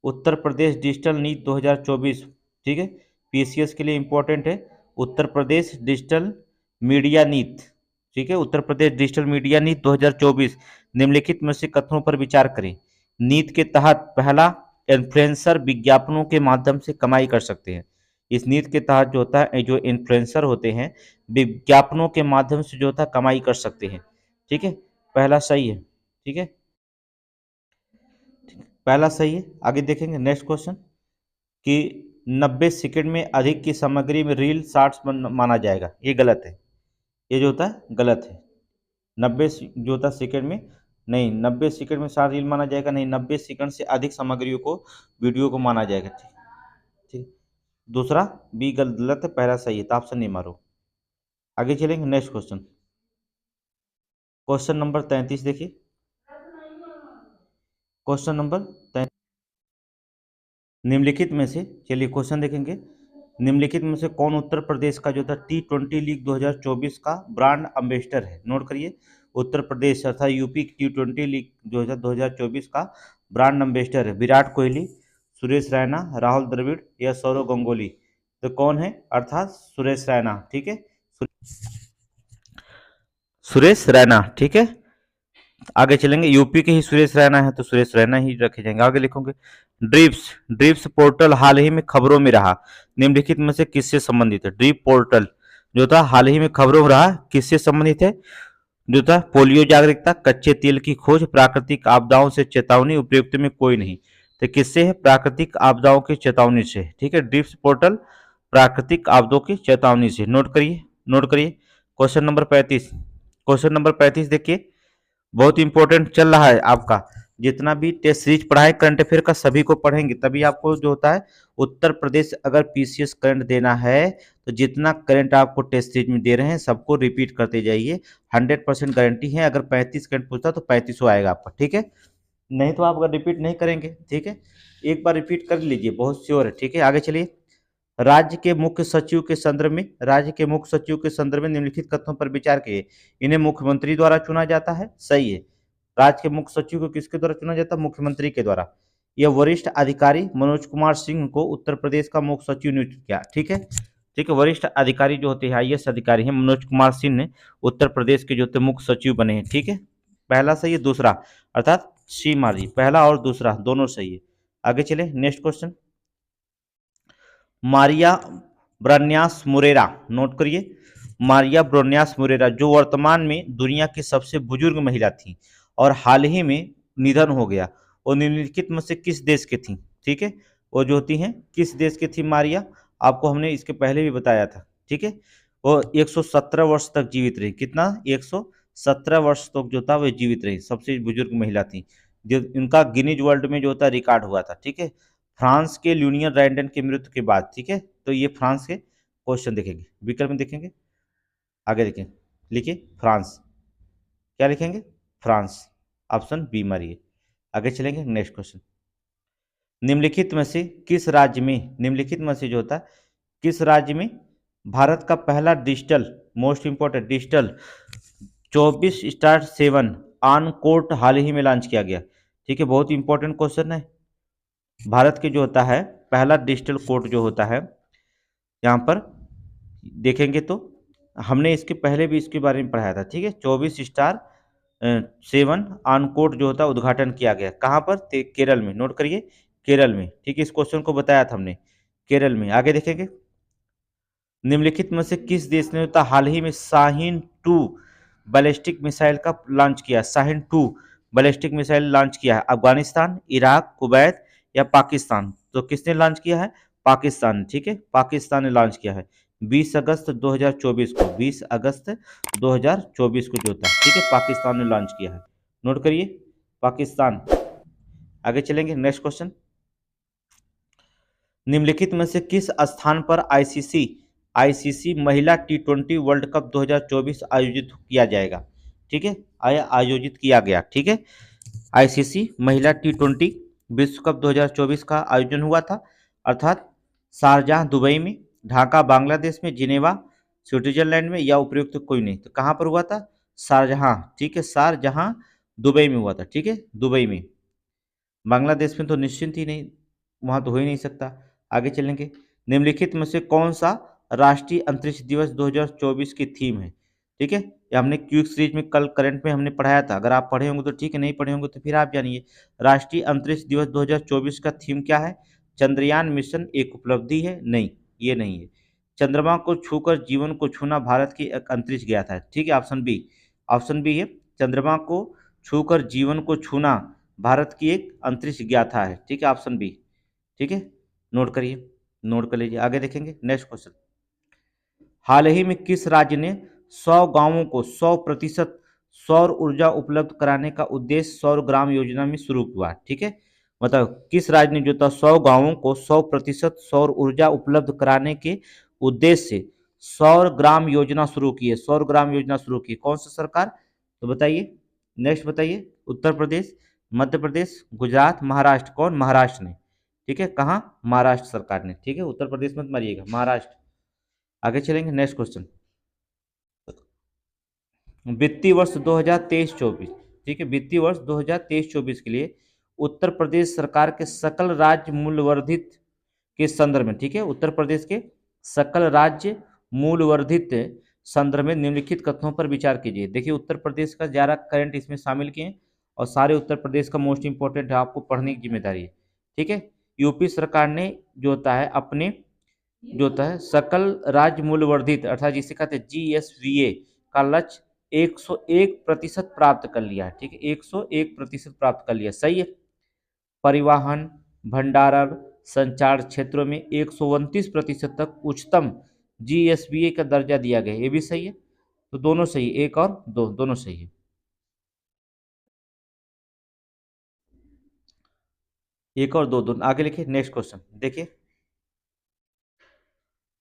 उत्तर प्रदेश डिजिटल नीति 2024, ठीक है, पीसीएस के लिए इंपॉर्टेंट है। उत्तर प्रदेश डिजिटल मीडिया नीति ठीक है। उत्तर प्रदेश डिजिटल मीडिया नीति 2024 निम्नलिखित में से कथनों पर विचार करें। नीति के तहत पहला, इन्फ्लुएंसर विज्ञापनों के माध्यम से कमाई कर सकते हैं। इस नीति के तहत जो होता है, जो इन्फ्लुएंसर होते हैं विज्ञापनों के माध्यम से जो होता है कमाई कर सकते हैं। ठीक है, पहला सही है। ठीक है, पहला सही है। आगे देखेंगे नेक्स्ट क्वेश्चन कि 90 सेकंड में अधिक की सामग्री में रील शॉर्ट्स माना जाएगा। ये गलत है, ये जो होता है गलत है। 90 जो होता है सेकंड में नहीं, 90 सेकंड में शॉर्ट रील माना जाएगा नहीं, 90 सेकंड से अधिक सामग्रियों को वीडियो को माना जाएगा। ठीक ठीक। दूसरा बी गलत है, पहला सही है, तो ऑप्शन नहीं मारो। आगे चलेंगे नेक्स्ट क्वेश्चन। क्वेश्चन नंबर 33 देखिए। क्वेश्चन नंबर निम्नलिखित में से, चलिए क्वेश्चन देखेंगे। निम्नलिखित में से कौन उत्तर प्रदेश का जो था T20 लीग 2024 का ब्रांड एम्बेसडर है? नोट करिए, उत्तर प्रदेश अर्थात यूपी T20 लीग 2024 का ब्रांड एम्बेसडर है विराट कोहली, सुरेश रैना, राहुल द्रविड़ या सौरव गंगोली। तो कौन है? अर्थात सुरेश रैना। ठीक है, सुरेश रैना। ठीक है, आगे चलेंगे। यूपी के ही सुरेश रैना है तो सुरेश रैना ही रखे जाएंगे। आगे लिखोगे ड्रिप्स। ड्रिप्स पोर्टल हाल ही में खबरों में रहा, निम्नलिखित में से किससे संबंधित है? ड्रिप पोर्टल जो था हाल ही में खबरों में रहा, किससे संबंधित है? जो था पोलियो जागरूकता, कच्चे तेल की खोज, प्राकृतिक आपदाओं से चेतावनी, उपयुक्त में कोई नहीं। तो किससे है? प्राकृतिक आपदाओं की चेतावनी से। ठीक है, ड्रिप्स पोर्टल प्राकृतिक आपदाओं की चेतावनी से। नोट करिए, नोट करिए। क्वेश्चन नंबर 35, क्वेश्चन नंबर 35 देखिए, बहुत इंपॉर्टेंट चल रहा है आपका। जितना भी टेस्ट सीरीज पढ़ा है करंट अफेयर का सभी को पढ़ेंगे, तभी आपको जो होता है उत्तर प्रदेश अगर पीसीएस करंट देना है तो जितना करंट आपको टेस्ट सीरीज में दे रहे हैं सबको रिपीट करते जाइए। 100% गारंटी है, अगर 35 करंट पूछता तो 35 आएगा आपका। ठीक है, नहीं तो आप अगर रिपीट नहीं करेंगे, ठीक है, एक बार रिपीट कर लीजिए, बहुत श्योर है। ठीक है, आगे चलिए। राज्य के मुख्य सचिव के संदर्भ में, राज्य के मुख्य सचिव के संदर्भ में निम्नलिखित कथनों पर विचार किए। इन्हें मुख्यमंत्री द्वारा चुना जाता है, सही है। राज्य के मुख्य सचिव को किसके द्वारा चुना जाता है? मुख्यमंत्री के द्वारा। यह वरिष्ठ अधिकारी मनोज कुमार सिंह को उत्तर प्रदेश का मुख्य सचिव नियुक्त किया। ठीक है, ठीक है, वरिष्ठ अधिकारी जो होते हैं आईएएस अधिकारी हैं मनोज कुमार सिंह ने उत्तर प्रदेश के जो होते मुख्य सचिव बने हैं। ठीक है, पहला सही है, दूसरा अर्थात सी मारिए, पहला और दूसरा दोनों सही है। आगे चले नेक्स्ट क्वेश्चन। मारिया ब्रान्यास मुरेरा, नोट करिए, मारिया ब्रोन्यास मुरेरा जो वर्तमान में दुनिया की सबसे बुजुर्ग महिला थी और हाल ही में निधन हो गया, वो निम्नलिखित में से किस देश के थी? ठीक है, वो जो होती हैं किस देश की थी मारिया, आपको हमने इसके पहले भी बताया था। ठीक है, वो 117 वर्ष तक जीवित रही। कितना? 117 वर्ष तक जो था वो जीवित रही, सबसे बुजुर्ग महिला थी, जो इनका गिनीज वर्ल्ड में जो होता रिकॉर्ड हुआ था। ठीक है, फ्रांस के ल्यूनियन रैंडन की मृत्यु के बाद। ठीक है, तो ये फ्रांस के क्वेश्चन देखेंगे, विकल्प में देखेंगे। आगे देखें, लिखिए फ्रांस, क्या लिखेंगे? फ्रांस, ऑप्शन बी मारिए। आगे चलेंगे नेक्स्ट क्वेश्चन। निम्नलिखित में से किस राज्य में, निम्नलिखित में से जो होता है किस राज्य में भारत का पहला digital, most important digital 24/7 on court हाल ही में लॉन्च किया गया? ठीक है, बहुत इंपॉर्टेंट क्वेश्चन है। भारत के जो होता है पहला डिजिटल कोर्ट जो होता है, यहाँ पर देखेंगे तो हमने इसके पहले भी इसके बारे में पढ़ाया था। ठीक है, 24/7 ऑन कोर्ट जो होता है उद्घाटन किया गया, कहाँ पर? केरल में। नोट करिए, केरल में। ठीक है, इस क्वेश्चन को बताया था हमने, केरल में। आगे देखेंगे, निम्नलिखित में से किस देश ने होता हाल ही में शाहीन 2 बैलिस्टिक मिसाइल का लॉन्च किया? शाहीन 2 बैलिस्टिक मिसाइल लॉन्च किया है, अफगानिस्तान, इराक, कुवैत या पाकिस्तान? तो किसने लॉन्च किया है? पाकिस्तान। ठीक है, पाकिस्तान ने लॉन्च किया है 20 अगस्त 2024 को, 20 अगस्त 2024 को जो था। ठीक है, पाकिस्तान ने लॉन्च किया है, नोट करिए, पाकिस्तान। आगे चलेंगे नेक्स्ट क्वेश्चन। निम्नलिखित में से किस स्थान पर आईसीसी आईसीसी महिला T20 वर्ल्ड कप 2024 आयोजित किया जाएगा? ठीक है, आयोजित किया गया। ठीक है, आईसीसी महिला T20 विश्व कप 2024 का आयोजन हुआ था, अर्थात शारजाह दुबई में, ढाका बांग्लादेश में, जिनेवा स्विट्जरलैंड में या उपयुक्त कोई नहीं। तो कहाँ पर हुआ था? शारजहां। ठीक है, शारजहां दुबई में हुआ था। ठीक है, दुबई में। बांग्लादेश में तो निश्चिंत ही नहीं, वहां तो हो ही नहीं सकता। आगे चलेंगे, निम्नलिखित में से कौन सा राष्ट्रीय अंतरिक्ष दिवस 2024 की थीम है? ठीक है, ये हमने क्विक सीरीज में कल करंट में हमने पढ़ाया था। अगर आप पढ़े होंगे तो ठीक है, नहीं पढ़े होंगे तो फिर आप जानिए। राष्ट्रीय अंतरिक्ष दिवस 2024 का थीम क्या है? चंद्रयान मिशन एक उपलब्धि है? नहीं, ये नहीं है। चंद्रमा को छूकर जीवन को छूना भारत की एक अंतरिक्ष गया था। ठीक है, ऑप्शन बी। ऑप्शन बी है, चंद्रमा को छूकर जीवन को छूना भारत की एक अंतरिक्ष गाथा है। ठीक है, ऑप्शन बी। ठीक है, नोट करिए, नोट कर लीजिए। आगे देखेंगे नेक्स्ट क्वेश्चन। हाल ही में किस राज्य ने 100 गांवों को 100% सौर ऊर्जा उपलब्ध कराने का उद्देश्य सौर ग्राम योजना में शुरू किया? ठीक है, मतलब किस राज्य ने जो था 100 गांवों को 100% सौर ऊर्जा उपलब्ध कराने के उद्देश्य से सौर ग्राम योजना शुरू की है? सौर ग्राम योजना शुरू की कौन सा सरकार? तो बताइए, नेक्स्ट बताइए। उत्तर प्रदेश, मध्य प्रदेश, गुजरात, महाराष्ट्र? कौन? महाराष्ट्र ने। ठीक है, कहाँ? महाराष्ट्र सरकार ने। ठीक है, उत्तर प्रदेश मत मारिएगा, महाराष्ट्र। आगे चलेंगे नेक्स्ट क्वेश्चन। वित्तीय वर्ष 2023-24, ठीक है, वित्तीय वर्ष 2023-24 के लिए उत्तर प्रदेश सरकार के सकल राज्य मूल्यवर्धित के संदर्भ में, ठीक है, उत्तर प्रदेश के सकल राज्य मूल्यवर्धित संदर्भ में निम्नलिखित कथनों पर विचार कीजिए। देखिए, उत्तर प्रदेश का ज़्यादा करंट इसमें शामिल किए और सारे उत्तर प्रदेश का मोस्ट इंपॉर्टेंट है, आपको पढ़ने की जिम्मेदारी है। ठीक है, यूपी सरकार ने जो होता है अपने जो होता है सकल राज्य मूल्यवर्धित अर्थात जिसे कहते हैं GSVA का लक्ष्य 101% प्राप्त कर लिया है। ठीक है, 101% प्राप्त कर लिया, सही है। परिवहन, भंडारण, संचार क्षेत्रों में 129% तक उच्चतम GSVA का दर्जा दिया गया, ये भी सही है। तो दोनों सही, एक और दो, दोनों सही है। एक और दो, दोनों। आगे लिखिए नेक्स्ट क्वेश्चन देखिए।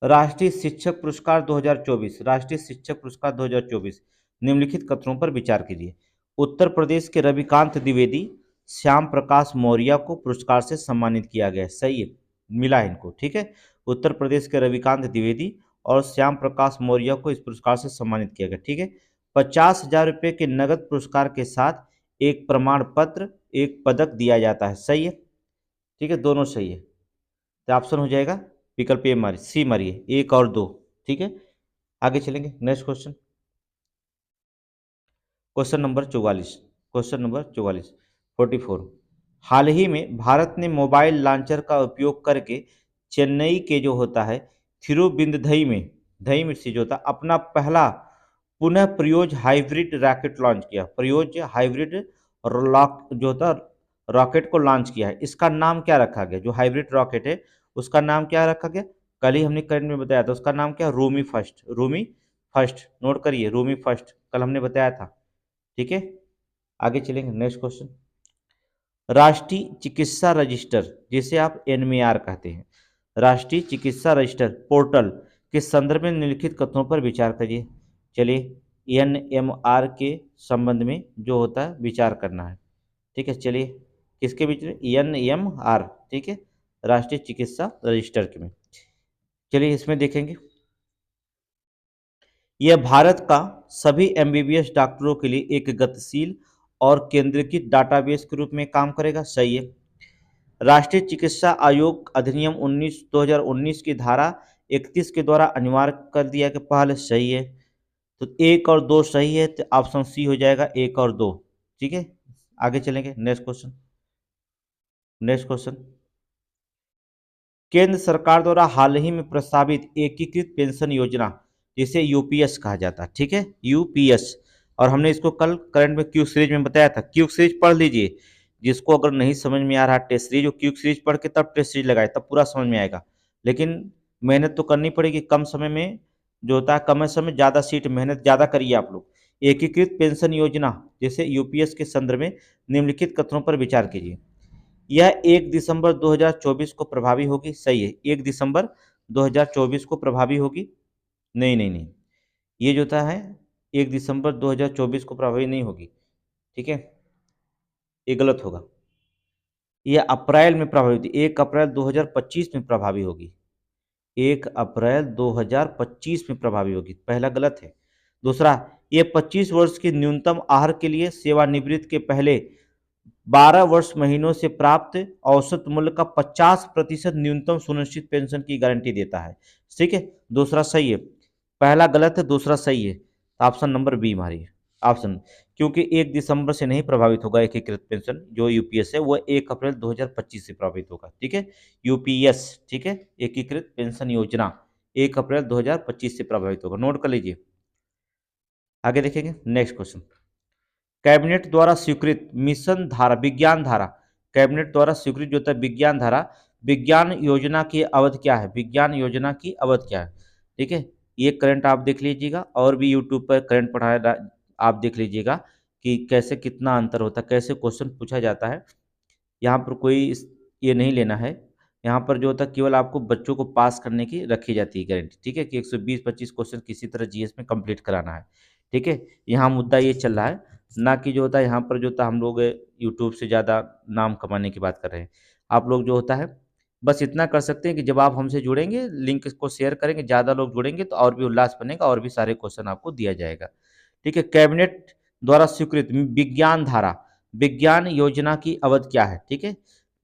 राष्ट्रीय शिक्षक पुरस्कार 2024, राष्ट्रीय शिक्षक पुरस्कार 2024 निम्नलिखित कथनों पर विचार कीजिए। उत्तर प्रदेश के रविकांत द्विवेदी, श्याम प्रकाश मौर्य को पुरस्कार से सम्मानित किया गया, सही है, मिला है इनको। ठीक है, उत्तर प्रदेश के रविकांत द्विवेदी और श्याम प्रकाश मौर्य को इस पुरस्कार से सम्मानित किया गया। ठीक है, 50,000 रुपये के नगद पुरस्कार के साथ एक प्रमाण पत्र, एक पदक दिया जाता है, सही है। ठीक है, दोनों सही है, तो ऑप्शन हो जाएगा विकल्प ए मारिए, सी मारिए, एक और दो। ठीक है, आगे चलेंगे next question. Question number 44, question number 44, 44। हाल ही में भारत ने मोबाइल लॉन्चर का उपयोग करके चेन्नई के जो होता है थिरुबिंदधई में धई में से जो होता अपना पहला पुनः प्रयोज हाइब्रिड रॉकेट लॉन्च किया। प्रयोज हाइब्रिड जो होता रॉकेट को लॉन्च किया है, इसका नाम क्या रखा गया? जो हाइब्रिड रॉकेट है उसका नाम क्या रखा गया? कल ही हमने करंट में बताया था, उसका नाम क्या? Rumi first, Rumi first, note करिए, रूमी फर्स्ट कल हमने बताया था। ठीक है, आगे चलेंगे नेक्स्ट क्वेश्चन। राष्ट्रीय चिकित्सा रजिस्टर जिसे आप NMR कहते हैं, राष्ट्रीय चिकित्सा रजिस्टर पोर्टल के संदर्भ में निम्नलिखित कथनों पर विचार करिए। चलिए, NMR के संबंध में जो होता है विचार करना है। ठीक है, चलिए, किसके बीच में? NMR, ठीक है, राष्ट्रीय चिकित्सा रजिस्टर के में। चलिए इसमें देखेंगे, यह भारत का सभी MBBS डॉक्टरों के लिए एक गतिशील और केंद्रीकृत डाटाबेस के रूप में काम करेगा, सही है। राष्ट्रीय चिकित्सा आयोग अधिनियम 2019 की धारा 31 के द्वारा अनिवार्य कर दिया कि पहले, सही है। तो एक और दो सही है, तो ऑप्शन सी हो जाएगा, एक और दो। ठीक है, आगे चलेंगे नेक्स्ट क्वेश्चन। नेक्स्ट क्वेश्चन, केंद्र सरकार द्वारा हाल ही में प्रस्तावित एकीकृत पेंशन योजना जिसे यूपीएस कहा जाता है, ठीक है, यूपीएस, और हमने इसको कल करंट में क्विक सीरीज में बताया था। क्विक सीरीज पढ़ लीजिए, जिसको अगर नहीं समझ में आ रहा टेस्ट सीरीज, वो क्विक सीरीज पढ़ के तब टेस्ट सीरीज लगाए, तब पूरा समझ में आएगा। लेकिन मेहनत तो करनी पड़ेगी, कम समय में जो होता है, कम समय ज़्यादा सीट, मेहनत ज़्यादा करिए आप लोग। एकीकृत पेंशन योजना जैसे यूपीएस के संदर्भ में निम्नलिखित कथनों पर विचार कीजिए। यह 1 दिसंबर 2024 को प्रभावी होगी, सही है, 1 दिसंबर 2024 को प्रभावी होगी। नहीं नहीं नहीं, ये जो होता है 1 दिसंबर 2024 को प्रभावी नहीं होगी। ठीक है, ये गलत होगा, यह अप्रैल में प्रभावी होगी, 1 अप्रैल 2025 में प्रभावी होगी, 1 अप्रैल 2025 में प्रभावी होगी, पहला गलत है। दूसरा, ये 25 वर्ष की न्यूनतम आहार के लिए सेवानिवृत्ति के पहले 12 वर्ष महीनों से प्राप्त औसत मूल्य का 50% न्यूनतम सुनिश्चित पेंशन की गारंटी देता है। ठीक है, दूसरा सही है, पहला गलत है, दूसरा सही है। तो ऑप्शन नंबर बी मारिए ऑप्शन, क्योंकि 1 दिसंबर से नहीं प्रभावित होगा एकीकृत पेंशन जो यूपीएस है, वो 1 अप्रैल 2025 से प्रभावित होगा। ठीक है, यूपीएस, ठीक है, एकीकृत पेंशन योजना 1 अप्रैल 2025 से प्रभावित होगा, नोट कर लीजिए। आगे देखेंगे नेक्स्ट क्वेश्चन, कैबिनेट द्वारा स्वीकृत मिशन धारा विज्ञान धारा, कैबिनेट द्वारा स्वीकृत जो होता है विज्ञान धारा, विज्ञान योजना की अवधि क्या है, विज्ञान योजना की अवधि क्या है। ठीक है, ये करंट आप देख लीजिएगा, और भी यूट्यूब पर करंट पढ़ाया आप देख लीजिएगा कि कैसे कितना अंतर होता है, कैसे क्वेश्चन पूछा जाता है। यहाँ पर कोई ये नहीं लेना है, यहाँ पर जो होता है केवल आपको बच्चों को पास करने की रखी जाती है गारंटी। ठीक है, कि 120-25 क्वेश्चन किसी तरह जीएस में कंप्लीट कराना है। ठीक है, यहाँ मुद्दा ये चल रहा है, ना कि जो होता है यहाँ पर जो होता है हम लोग यूट्यूब से ज़्यादा नाम कमाने की बात कर रहे हैं। आप लोग जो होता है बस इतना कर सकते हैं कि जब आप हमसे जुड़ेंगे, लिंक को शेयर करेंगे, ज़्यादा लोग जुड़ेंगे तो और भी उल्लास बनेगा, और भी सारे क्वेश्चन आपको दिया जाएगा। ठीक है, कैबिनेट द्वारा स्वीकृत विज्ञान धारा, विज्ञान योजना की अवधि क्या है। ठीक है,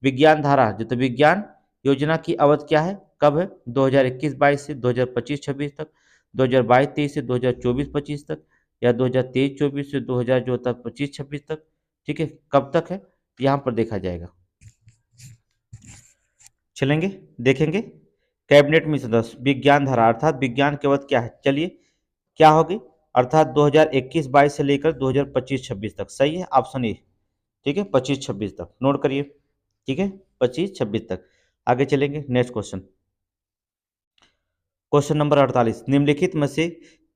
विज्ञान धारा जो तो विज्ञान योजना की अवधि क्या है, कब है, 2021-22 से 2025-26 तक, 2022-23 से 2024-25 तक, या 2023-24 से 2000 जो होता है 25-26 तक। ठीक है, कब तक है यहाँ पर देखा जाएगा, चलेंगे देखेंगे। कैबिनेट मिशन 10 विज्ञान धारा अर्थात विज्ञान की अवधि क्या है, चलिए क्या होगी, अर्थात 2021-22 से लेकर 2025-26 तक, सही है ऑप्शन ए। ठीक है, 25-26 तक नोट करिए। ठीक है, 25-26 तक। आगे चलेंगे नेक्स्ट क्वेश्चन, क्वेश्चन नंबर 48, निम्नलिखित में से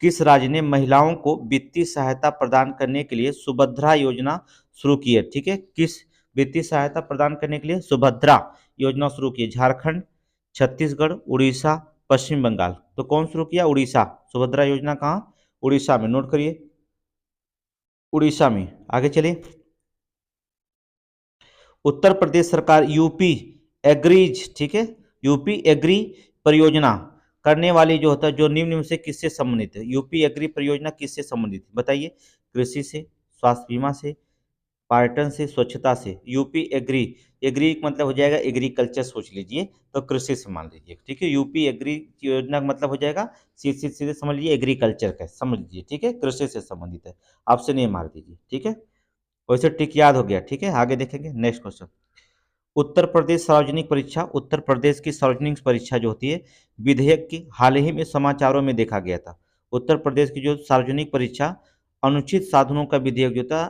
किस राज्य ने महिलाओं को वित्तीय सहायता प्रदान करने के लिए सुभद्रा योजना शुरू की है। ठीक है, किस वित्तीय सहायता प्रदान करने के लिए सुभद्रा योजना शुरू की है, झारखंड, छत्तीसगढ़, उड़ीसा, पश्चिम बंगाल। तो कौन शुरू किया, उड़ीसा, सुभद्रा योजना कहाँ, उड़ीसा में, नोट करिए उड़ीसा में। आगे चलिए, उत्तर प्रदेश सरकार यूपी एग्रीज, ठीक है, यूपी एग्री परियोजना करने वाली जो होता है, जो निम्न में से किससे संबंधित है, यूपी एग्री परियोजना किससे संबंधित है बताइए, कृषि से, स्वास्थ्य बीमा से, पर्यटन से, स्वच्छता से। यूपी एग्री, एग्री मतलब हो जाएगा एग्रीकल्चर सोच लीजिए, तो कृषि से मान लीजिए। ठीक है, यूपी एग्री योजना का मतलब हो जाएगा सीधे सीधे समझ लीजिए एग्रीकल्चर का समझ लीजिए। ठीक है, कृषि से संबंधित है, ऑप्शन ए मार दीजिए। ठीक है, वैसे टिक याद हो गया। ठीक है, आगे देखेंगे नेक्स्ट क्वेश्चन, उत्तर प्रदेश सार्वजनिक परीक्षा, उत्तर प्रदेश की सार्वजनिक परीक्षा जो होती है विधेयक की हाल ही में समाचारों में देखा गया था। उत्तर प्रदेश की जो सार्वजनिक परीक्षा अनुचित साधनों का विधेयक जो था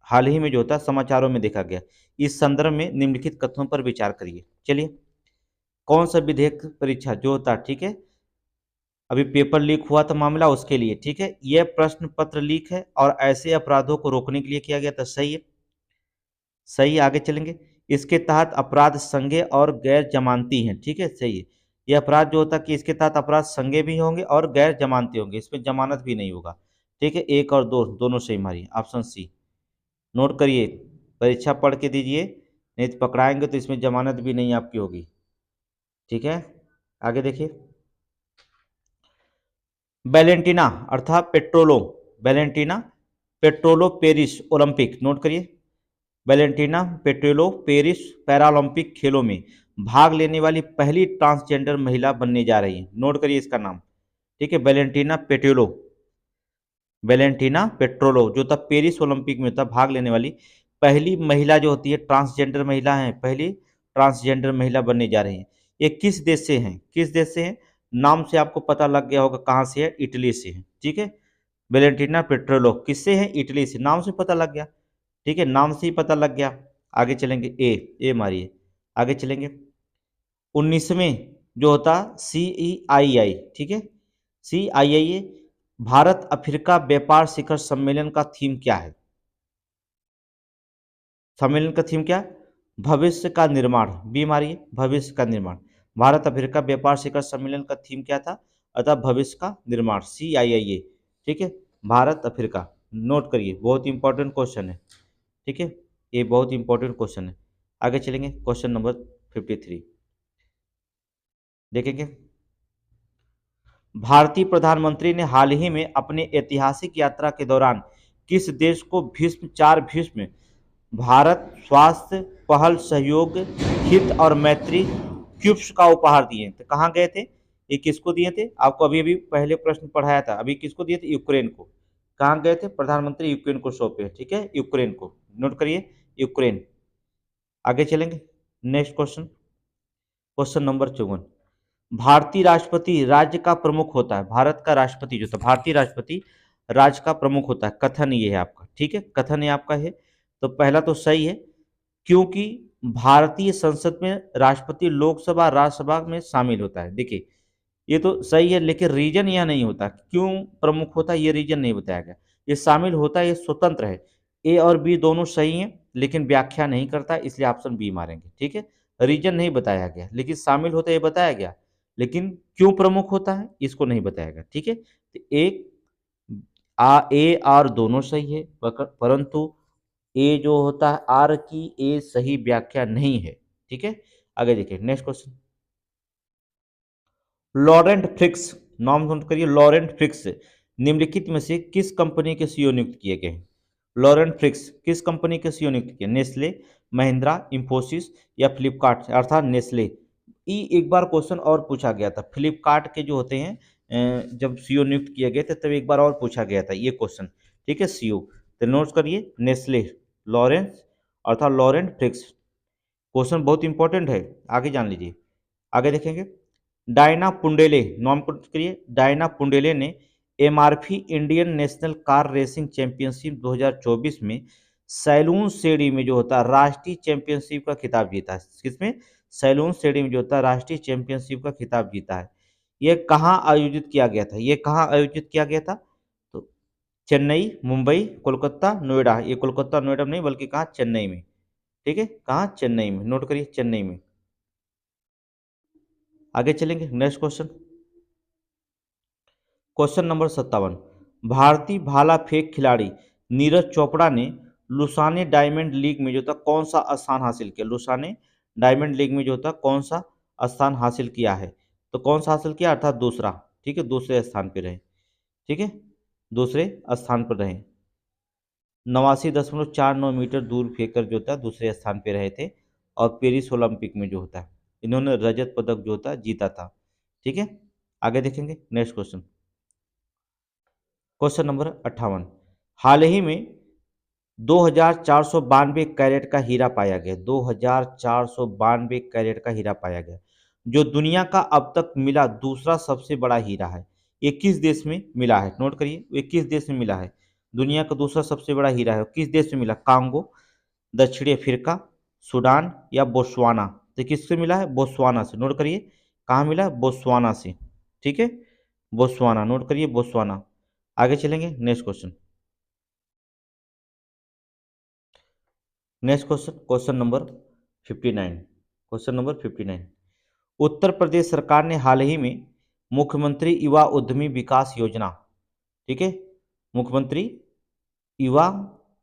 हाल ही में जो था समाचारों में देखा गया, इस संदर्भ में निम्नलिखित कथनों पर विचार करिए। चलिए, कौन सा विधेयक परीक्षा जो होता, ठीक है, अभी पेपर लीक हुआ था मामला उसके लिए। ठीक है, यह प्रश्न पत्र लीक है और ऐसे अपराधों को रोकने के लिए किया गया था, सही है, सही। आगे चलेंगे, इसके तहत अपराध संज्ञेय और गैर जमानती हैं। ठीक है, सही है, यह अपराध जो होता है कि इसके तहत अपराध संज्ञेय भी होंगे और गैर जमानती होंगे, इसमें जमानत भी नहीं होगा। ठीक है, एक और दो दोनों सही मारिए, ऑप्शन सी नोट करिए, परीक्षा पढ़ के दीजिए, नहीं तो पकड़ाएंगे तो इसमें जमानत भी नहीं आपकी होगी। ठीक है, आगे देखिए, वैलेंटीना अर्थात पेट्रोलो, वैलेंटीना पेट्रोलो पेरिस ओलंपिक, नोट करिए, वैलेंटीना पेट्रोलो पेरिस पैरालंपिक खेलों में भाग लेने वाली पहली ट्रांसजेंडर महिला बनने जा रही है, नोट करिए इसका नाम। ठीक है, वैलेंटीना पेट्रोलो, वैलेंटीना पेट्रोलो जो था पेरिस ओलंपिक में था भाग लेने वाली पहली महिला जो होती है ट्रांसजेंडर महिला है, पहली ट्रांसजेंडर महिला बनने जा रही है। ये किस देश से हैं, किस देश से हैं, नाम से आपको पता लग गया होगा कहाँ से है, इटली से है। ठीक है, वेलेंटीना पेट्रोलो किससे है, इटली से, नाम से पता लग गया। ठीक है, नाम से ही पता लग गया। आगे चलेंगे, ए मारिए, आगे चलेंगे, 19वें जो होता CEII, ठीक है, CII भारत अफ्रीका व्यापार शिखर सम्मेलन का थीम क्या है, सम्मेलन का थीम क्या, भविष्य का निर्माण, बी मारिए, भविष्य का निर्माण। भारत अफ्रीका व्यापार शिखर सम्मेलन का थीम क्या था, अतः भविष्य का निर्माण, CII। ठीक है, भारत अफ्रीका, नोट करिए, बहुत इंपॉर्टेंट क्वेश्चन है। ठीक है, ये बहुत इंपॉर्टेंट क्वेश्चन है। आगे चलेंगे, क्वेश्चन नंबर 53 देखेंगे, भारतीय प्रधानमंत्री ने हाल ही में अपने ऐतिहासिक यात्रा के दौरान किस देश को भीष्म 4 भीष्म भारत स्वास्थ्य पहल सहयोग हित और मैत्री क्यूब्स का उपहार दिए, तो कहाँ गए थे, ये किसको दिए थे, आपको अभी अभी पहले प्रश्न पढ़ाया था, अभी किसको दिए थे, यूक्रेन को। कहाँ गए थे? प्रधानमंत्री यूक्रेन को सौंपे, ठीक है, यूक्रेन को, नोट करिए, यूक्रेन। आगे चलेंगे, नेक्स्ट क्वेश्चन, क्वेश्चन नंबर 54। भारतीय राष्ट्रपति राज्य का प्रमुख होता है। भारत का राष्ट्रपति जो था, भारतीय राष्ट्रपति राज्य का प्रमुख होता है। कथन ये है आपका, ठीक है, कथन ये आपका है। तो पहला तो सही है, क्योंकि भारतीय संसद में राष्ट्रपति लोकसभा राज्यसभा में शामिल होता है। देखिए ये तो सही है, लेकिन रीजन यह नहीं होता, क्यों प्रमुख होता है ये रीजन नहीं बताया गया। ये शामिल होता है, ये स्वतंत्र है। ए और बी दोनों सही हैं, लेकिन व्याख्या नहीं करता, इसलिए ऑप्शन बी मारेंगे, ठीक है। रीजन नहीं बताया गया, लेकिन शामिल होता है ये बताया गया, लेकिन क्यों प्रमुख होता है इसको नहीं बताया गया, ठीक है। तो एक ए आर दोनों सही है, परंतु ए जो होता है आर की ए सही व्याख्या नहीं है, ठीक है। आगे देखिए, नेक्स्ट क्वेश्चन। लॉरेंट फ्रिक्स, नाम नोट करिए, लॉरेंट फ्रिक्स निम्नलिखित में से किस कंपनी के सीईओ नियुक्त किए गए हैं? लॉरेंट फ्रिक्स किस कंपनी के सीईओ नियुक्त किए? नेस्ले, महिंद्रा, इंफोसिस या फ्लिपकार्ट, अर्थात नेस्ले। एक बार क्वेश्चन और पूछा गया था, फ्लिपकार्ट के जो होते हैं जब सीईओ नियुक्त किए गए थे तब एक बार और पूछा गया था ये क्वेश्चन, ठीक है, सीईओ। तो नोट करिए, नेस्ले, लॉरेंस अर्थात लॉरेंट फ्रिक्स। क्वेश्चन बहुत इंपॉर्टेंट है, आगे जान लीजिए। आगे देखेंगे, डायना पुंडेले, नाम को करिए, डायना पुंडेले ने एमआरएफई Indian national car racing championship 2024 में सैलून श्रेणी में जो होता है राष्ट्रीय चैंपियनशिप का खिताब जीता है। किसमें? सैलून श्रेणी में जो होता है राष्ट्रीय चैंपियनशिप का खिताब जीता है। यह कहाँ आयोजित किया गया था? ये कहाँ आयोजित किया गया था? तो चेन्नई, मुंबई, कोलकाता, नोएडा। ये कोलकाता नोएडा नहीं, बल्कि कहाँ? चेन्नई में, ठीक है, कहाँ? चेन्नई में, नोट करिए, चेन्नई में। आगे चलेंगे, नेक्स्ट क्वेश्चन, क्वेश्चन नंबर 57। भारतीय भाला फेंक खिलाड़ी नीरज चोपड़ा ने लुसाने डायमंड लीग में जो था कौन सा स्थान हासिल किया? लुसाने डायमंड लीग में जो था कौन सा स्थान हासिल किया है? तो कौन सा हासिल किया? अर्थात दूसरा, ठीक है, दूसरे स्थान पर रहे, ठीक है, दूसरे स्थान पर रहे। 89.49 मीटर दूर फेंककर जो था दूसरे स्थान पर रहे थे, और पेरिस ओलंपिक में जो होता है इन्होंने रजत पदक जो होता जीता था, ठीक है। आगे देखेंगे, नेक्स्ट क्वेश्चन, क्वेश्चन नंबर 58। हाल ही में 2492 कैरेट का हीरा पाया गया, 2492 कैरेट का हीरा पाया गया, जो दुनिया का अब तक मिला दूसरा सबसे बड़ा हीरा है। ये किस देश में मिला है? नोट करिए, ये किस देश में मिला है? दुनिया का दूसरा सबसे बड़ा हीरा है, किस देश में मिला? कांगो, दक्षिणी अफ्रीका, सूडान या बोस्वाना। तो किससे मिला है? बोस्वाना से, नोट करिए, कहाँ मिला? बोस्वाना से, ठीक है, बोस्वाना, नोट करिए, बोस्वाना। आगे चलेंगे, next question, next question, question number 59, question number 59। Uttar Pradesh सरकार ने हाल ही में मुख्यमंत्री युवा उद्यमी विकास योजना, ठीक है, मुख्यमंत्री युवा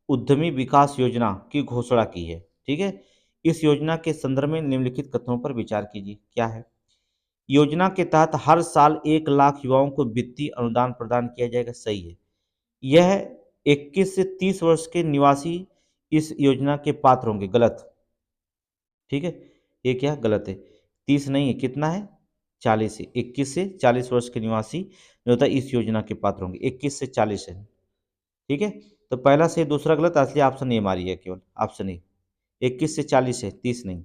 उद्यमी विकास योजना की घोषणा की है, ठीक है। इस योजना के संदर्भ में निम्नलिखित कथनों पर विचार कीजिए। क्या है? योजना के तहत हर साल 1 लाख युवाओं को वित्तीय अनुदान प्रदान किया जाएगा, सही है। यह 21 से 30 वर्ष के निवासी इस योजना के पात्र होंगे, गलत, ठीक है, ये क्या गलत है? 30 नहीं है, कितना है? 40 है, 21 से 40 वर्ष के निवासी जो होता है इस योजना के पात्र होंगे, 21 से 40 है, ठीक है। तो पहला से दूसरा गलत, असली ऑप्शन ए मारिए, केवल ऑप्शन ए, 21 से 40 है, 30 नहीं,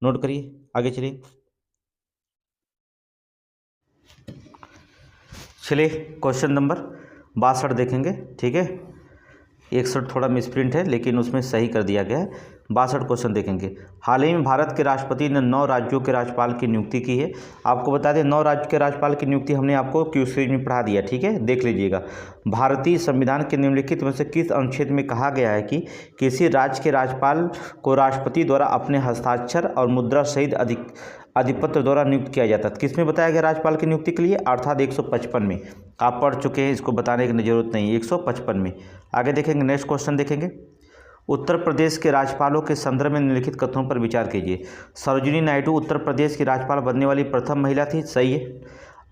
नोट करिए। आगे चलिए, चलिए क्वेश्चन नंबर 62 देखेंगे, ठीक है। 61 थोड़ा मिसप्रिंट है, लेकिन उसमें सही कर दिया गया है। 62 क्वेश्चन देखेंगे। हाल ही में भारत के राष्ट्रपति ने 9 राज्यों के राज्यपाल की नियुक्ति की है। आपको बता दें, 9 राज्य के राज्यपाल की नियुक्ति हमने आपको क्यू सीरीज में पढ़ा दिया, ठीक है, देख लीजिएगा। भारतीय संविधान के निम्नलिखित में से किस अनुच्छेद में कहा गया है कि किसी राज्य के राज्यपाल को राष्ट्रपति द्वारा अपने हस्ताक्षर और मुद्रा सहित अधिपत्र द्वारा नियुक्त किया जाता है? किसमें बताया गया राज्यपाल की नियुक्ति के लिए? अर्थात 155 में। आप पढ़ चुके हैं, इसको बताने की जरूरत नहीं है, 155 में। आगे देखेंगे, नेक्स्ट क्वेश्चन देखेंगे। उत्तर प्रदेश के राज्यपालों के संदर्भ में निम्नलिखित कथनों पर विचार कीजिए। सरोजिनी नायडू उत्तर प्रदेश की राज्यपाल बनने वाली प्रथम महिला थी, सही है।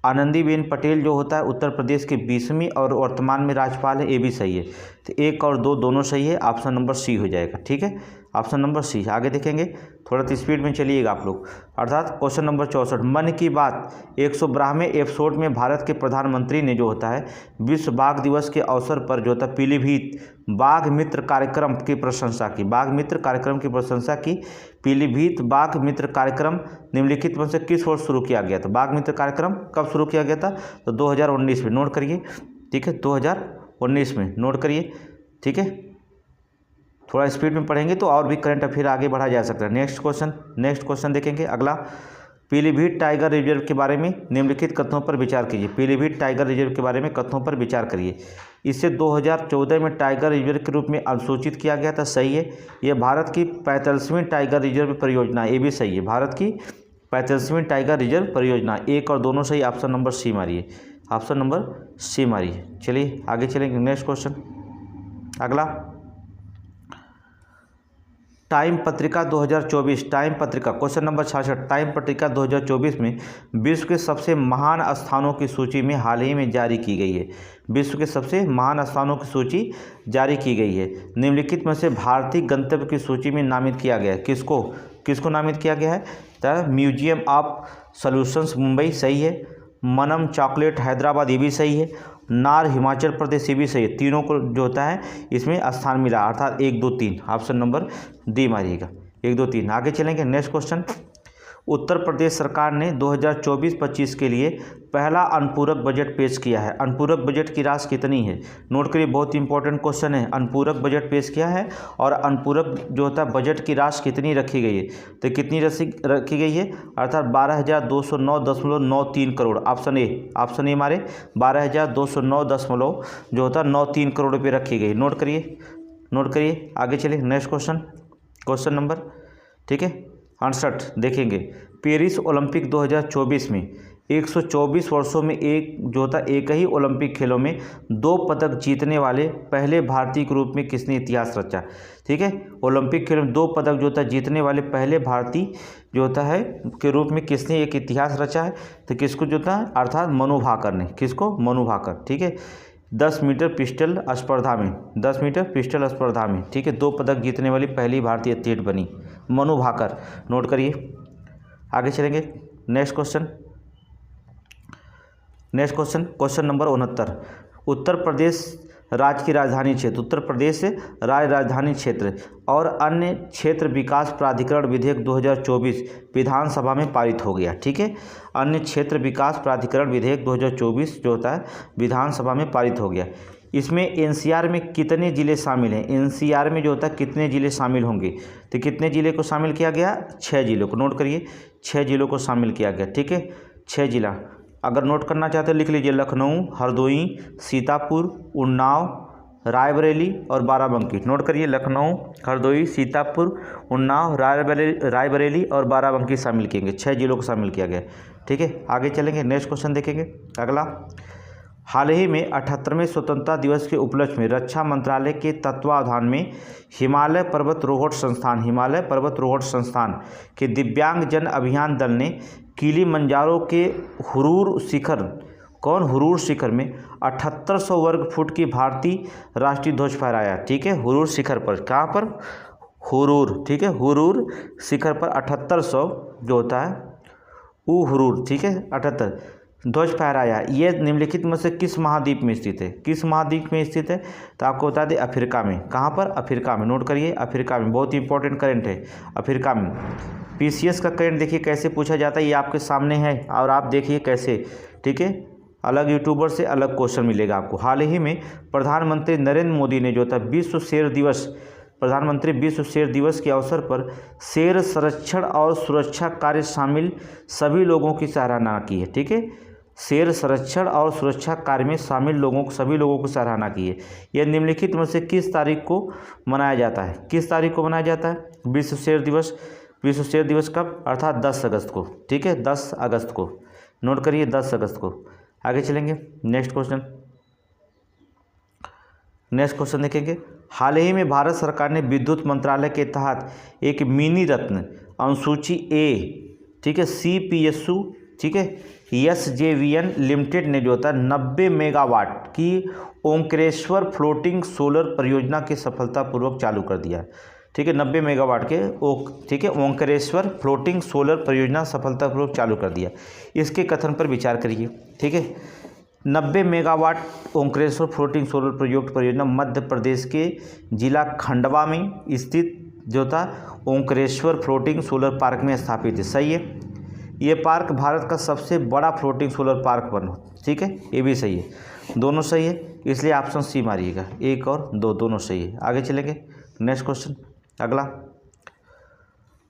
आनंदीबेन पटेल जो होता है उत्तर प्रदेश की 20वीं और वर्तमान में राज्यपाल है, ये भी सही है। तो 1 और 2 दोनों सही है, ऑप्शन नंबर सी हो जाएगा, ठीक है। Option number C. आगे देखेंगे, थोड़ा तो स्पीड में चलिएगा आप लोग। अर्थात क्वेश्चन नंबर 64, मन की बात 112वें एपिसोड में भारत के प्रधानमंत्री ने जो होता है विश्व बाघ दिवस के अवसर पर जो होता है पीलीभीत बाघ मित्र कार्यक्रम की प्रशंसा की। बाघ मित्र कार्यक्रम की प्रशंसा की। पीलीभीत बाघ मित्र कार्यक्रम निम्नलिखित में से किस वर्ष शुरू किया गया था? बाघ मित्र कार्यक्रम कब शुरू किया गया था? तो 2019 में। नोट करिए, ठीक है, 2019 में नोट करिए, ठीक है। थोड़ा स्पीड में पढ़ेंगे तो और भी करंट अफेयर आगे बढ़ा जा सकता है। नेक्स्ट क्वेश्चन देखेंगे अगला। पीलीभीत टाइगर रिजर्व के बारे में निम्नलिखित कथनों पर विचार कीजिए। पीलीभीत टाइगर रिजर्व के बारे में कथनों पर विचार करिए। इसे 2014 में टाइगर रिजर्व के रूप में अधिसूचित किया गया था, सही है। यह भारत की 45वीं टाइगर रिजर्व परियोजना, ये भी सही है, भारत की 45वीं टाइगर रिजर्व परियोजना। एक और दोनों सही, ऑप्शन नंबर सी मारिए, ऑप्शन नंबर सी मारिए। चलिए आगे चलेंगे, नेक्स्ट क्वेश्चन अगला। टाइम पत्रिका 2024, टाइम पत्रिका क्वेश्चन नंबर 66, टाइम पत्रिका 2024 में विश्व के सबसे महान स्थानों की सूची में हाल ही में जारी की गई है। विश्व के सबसे महान स्थानों की सूची जारी की गई है। निम्नलिखित में से भारतीय गंतव्य की सूची में नामित किया गया है। किसको नामित किया गया है? The museum of solutions Mumbai, सही है। मनम चॉकलेट हैदराबाद, ये भी सही है। नार हिमाचल प्रदेश, ये भी सही है। तीनों को जो होता है इसमें स्थान मिला, अर्थात 1 2 3, ऑप्शन नंबर डी मारिएगा, 1 2 3। आगे चलेंगे, नेक्स्ट क्वेश्चन। उत्तर प्रदेश सरकार ने 2024-25 के लिए पहला अनुपूरक बजट पेश किया है। अनुपूरक बजट की राशि कितनी है? नोट करिए, बहुत इंपॉर्टेंट क्वेश्चन है। अनुपूरक बजट पेश किया है और अनुपूरक जो होता है बजट की राशि कितनी रखी गई है? तो कितनी राशि रखी गई है? अर्थात 12,209.93 करोड़, ऑप्शन ए मारे। 12,209 जो होता है 93 करोड़ रुपये रखी गई। नोट करिए, आगे चलिए, नेक्स्ट क्वेश्चन नंबर, ठीक है, 68 देखेंगे। पेरिस ओलंपिक 2024 में 124 वर्षों में एक ही ओलंपिक खेलों में 2 पदक जीतने वाले पहले भारतीय के रूप में किसने इतिहास रचा? ठीक है, ओलंपिक खेलों में 2 पदक जो होता है जीतने वाले पहले भारतीय जो होता है के रूप में किसने एक इतिहास रचा है? तो किसको जो होता है, अर्थात मनु भाकर ने। किसको? मनु भाकर, ठीक है। 10 मीटर पिस्टल स्पर्धा में, ठीक है, 2 पदक जीतने वाली पहली भारतीय एथलीट बनी मनु भाकर। नोट करिए, आगे चलेंगे, next question number 69। Uttar Pradesh राज्य की राजधानी क्षेत्र और अन्य क्षेत्र विकास प्राधिकरण विधेयक 2024 विधानसभा में पारित हो गया। ठीक है, अन्य क्षेत्र विकास प्राधिकरण विधेयक 2024 जो होता है विधानसभा में पारित हो गया। इसमें एनसीआर में कितने ज़िले शामिल हैं? एनसीआर में जो होता है कितने ज़िले शामिल होंगे? तो कितने ज़िले को शामिल किया गया? 6 ज़िलों को। नोट करिए, 6 ज़िलों को शामिल किया गया। ठीक है, 6 ज़िला अगर नोट करना चाहते हैं लिख लीजिए। लखनऊ, हरदोई, सीतापुर, उन्नाव, रायबरेली और बाराबंकी। नोट करिए, लखनऊ, हरदोई, सीतापुर, उन्नाव, रायबरेली और बाराबंकी शामिल किएंगे। 6 ज़िलों को शामिल किया गया। ठीक है, आगे चलेंगे, नेक्स्ट क्वेश्चन देखेंगे। अगला, हाल ही में 78वें स्वतंत्रता दिवस के उपलक्ष्य में रक्षा मंत्रालय के तत्वावधान में हिमालय पर्वत रोहट संस्थान के दिव्यांग जन अभियान दल ने किलिमंजारो के हुरूर शिखर में 7800 वर्ग फुट की भारतीय राष्ट्रीय ध्वज फहराया। ठीक है, हुरूर शिखर पर, कहाँ पर? हुरूर। ठीक है, हुरूर शिखर पर 7800 जो होता है वो हुरूर, ठीक है, 78 ध्वज फहराया। ये निम्नलिखित में से किस महाद्वीप में स्थित है? तो आपको बता दें अफ्रीका में। कहाँ पर? अफ्रीका में। नोट करिए, अफ्रीका में। बहुत इंपॉर्टेंट करंट है अफ्रीका में। पीसीएस का करंट देखिए कैसे पूछा जाता है, ये आपके सामने है और आप देखिए कैसे। ठीक है, अलग यूट्यूबर से अलग क्वेश्चन मिलेगा आपको। हाल ही में प्रधानमंत्री नरेंद्र मोदी ने जो था विश्व शेर दिवस के अवसर पर शेर संरक्षण और सुरक्षा कार्य शामिल सभी लोगों की सराहना की है। ठीक है, शेर संरक्षण और सुरक्षा कार्य में शामिल सभी लोगों को सराहना की है। यह निम्नलिखित में से किस तारीख को मनाया जाता है? विश्व शेर दिवस कब? अर्थात 10 अगस्त को। ठीक है, 10 अगस्त को। नोट करिए, 10 अगस्त को। आगे चलेंगे, नेक्स्ट क्वेश्चन देखेंगे। हाल ही में भारत सरकार ने विद्युत मंत्रालय के तहत एक मिनी रत्न अनुसूची ए, ठीक है, CPSU, ठीक है, SJVN लिमिटेड ने जो होता है 90 मेगावाट की ओंकारेश्वर फ्लोटिंग सोलर परियोजना की सफलतापूर्वक चालू कर दिया। ठीक है, 90 मेगावाट के ठीक है, ओंकारेश्वर फ्लोटिंग सोलर परियोजना सफलतापूर्वक चालू कर दिया। इसके कथन पर विचार करिए। ठीक है, 90 मेगावाट ओंकारेश्वर फ्लोटिंग सोलर प्रयुक्त परियोजना मध्य प्रदेश के जिला खंडवा में स्थित जो था ओंकारेश्वर फ्लोटिंग सोलर पार्क में स्थापित है। सही है, ये पार्क भारत का सबसे बड़ा फ्लोटिंग सोलर पार्क बना। ठीक है, ये भी सही है, दोनों सही है, इसलिए ऑप्शन सी मारिएगा, 1 और 2 दोनों सही है। आगे चलेंगे, नेक्स्ट क्वेश्चन अगला।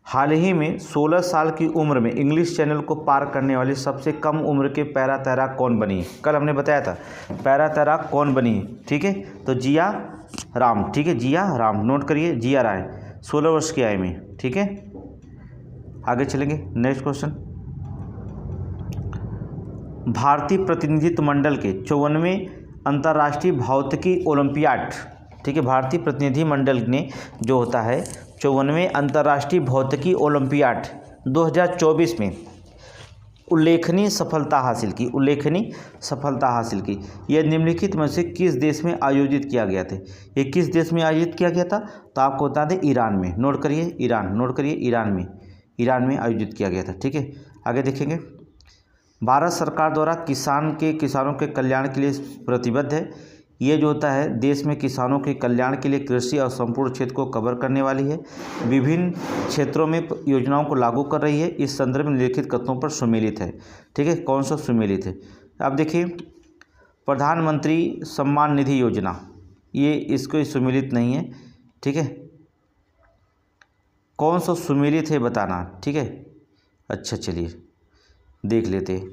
हाल ही में 16 साल की उम्र में इंग्लिश चैनल को पार करने वाली सबसे कम उम्र के पैरा तैराक कौन बनी है? कल हमने बताया था पैरा तैराक कौन बनी है। ठीक है, तो जिया राम। ठीक है, जिया राम, नोट करिए, जिया राय, 16 वर्ष की आयु में। ठीक है, आगे चलेंगे, नेक्स्ट क्वेश्चन। भारतीय प्रतिनिधित्व मंडल के 54वें अंतर्राष्ट्रीय भौतिकी ओलंपियाड। ठीक है, भारतीय प्रतिनिधि मंडल ने जो होता है 54वें अंतर्राष्ट्रीय भौतिकी ओलंपियाड 2024 में उल्लेखनीय सफलता हासिल की। यह निम्नलिखित में से किस देश में आयोजित किया गया था? ये किस देश में आयोजित किया गया था? तो आपको बता दें, ईरान में। नोट करिए, ईरान, नोट करिए, ईरान में आयोजित किया गया था। ठीक है, आगे देखेंगे। भारत सरकार द्वारा किसानों के कल्याण के लिए प्रतिबद्ध है। ये जो होता है देश में किसानों के कल्याण के लिए कृषि और संपूर्ण क्षेत्र को कवर करने वाली है, विभिन्न क्षेत्रों में योजनाओं को लागू कर रही है। इस संदर्भ में निम्नलिखित कथनों पर सुमेलित है। ठीक है, कौन सा सुमेलित है? अब देखिए, प्रधानमंत्री सम्मान निधि योजना, ये इसको सुमेलित नहीं है। ठीक है, कौन सा सुमेलित है बताना। ठीक है, अच्छा चलिए देख लेते हैं।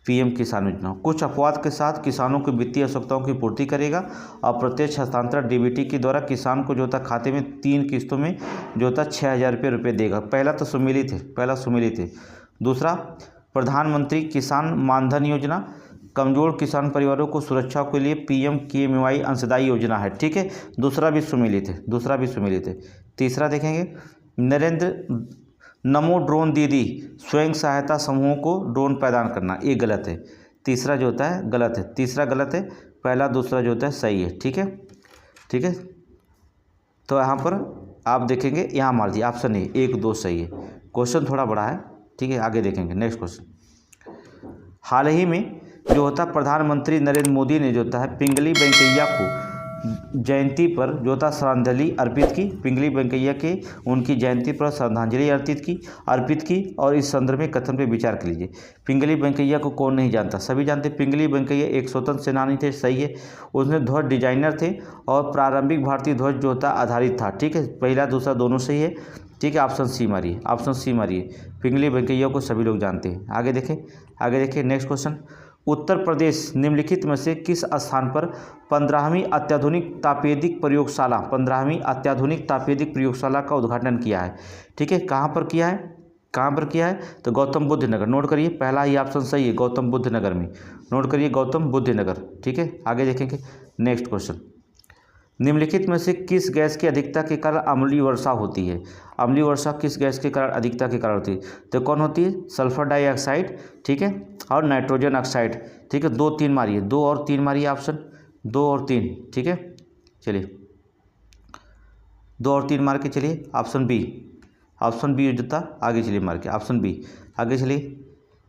पीएम किसान योजना कुछ अपवाद के साथ किसानों की वित्तीय आवश्यकताओं की पूर्ति करेगा और प्रत्यक्ष हस्तांतरण डीबीटी के द्वारा किसान को जो था खाते में 3 किस्तों में जो था 6,000 रुपये देगा। पहला तो सुमेलित है। दूसरा, प्रधानमंत्री किसान मानधन योजना कमजोर किसान परिवारों को सुरक्षा के लिए PMKMY अंशदायी योजना है। ठीक है, दूसरा भी सुमेलित है। तीसरा देखेंगे, नमो ड्रोन दीदी स्वयं सहायता समूहों को ड्रोन प्रदान करना, ये गलत है। तीसरा जो होता है गलत है, गलत है। पहला दूसरा जो होता है सही है। ठीक है, तो यहाँ पर आप देखेंगे, यहाँ मार दिए ऑप्शन ए, 1 2 सही है। क्वेश्चन थोड़ा बड़ा है। ठीक है, आगे देखेंगे, नेक्स्ट क्वेश्चन। हाल ही में जो होता है प्रधानमंत्री नरेंद्र मोदी ने जो होता है पिंगली वेंकैया को जयंती पर जो था श्रद्धांजलि अर्पित की। पिंगली वेंकैया के उनकी जयंती पर श्रद्धांजलि अर्पित की और इस संदर्भ में कथन पर विचार कर लीजिए। पिंगली वेंकैया को कौन नहीं जानता, सभी जानते। पिंगली वेंकैया एक स्वतंत्र सेनानी थे। सही है, उसने ध्वज डिजाइनर थे और प्रारंभिक भारतीय ध्वज जो होता आधारित था। ठीक है, पहला दूसरा दोनों सही है। ठीक है, ऑप्शन सी मारिए। पिंगली वेंकैया को सभी लोग जानते हैं। आगे देखें, नेक्स्ट क्वेश्चन। उत्तर प्रदेश निम्नलिखित में से किस स्थान पर 15वीं अत्याधुनिक तापेदिक प्रयोगशाला का उद्घाटन किया है? ठीक है, कहाँ पर किया है? तो गौतम बुद्ध नगर। नोट करिए, पहला ही ऑप्शन सही है, गौतम बुद्ध नगर में। नोट करिए, गौतम बुद्ध नगर। ठीक है, आगे देखेंगे, नेक्स्ट क्वेश्चन। निम्नलिखित में से किस गैस की अधिकता के कारण अम्लीय वर्षा होती है? अम्लीय वर्षा किस गैस के कारण अधिकता के कारण होती है? तो कौन होती है? Sulphur dioxide. ठीक है, और नाइट्रोजन ऑक्साइड। ठीक है, 2 3 मारिए, 2 और 3 मारिए, ऑप्शन 2 और 3। ठीक है, चलिए 2 और 3 मार के चलिए, ऑप्शन बी जो था। आगे चलिए मार के ऑप्शन बी, आगे चलिए।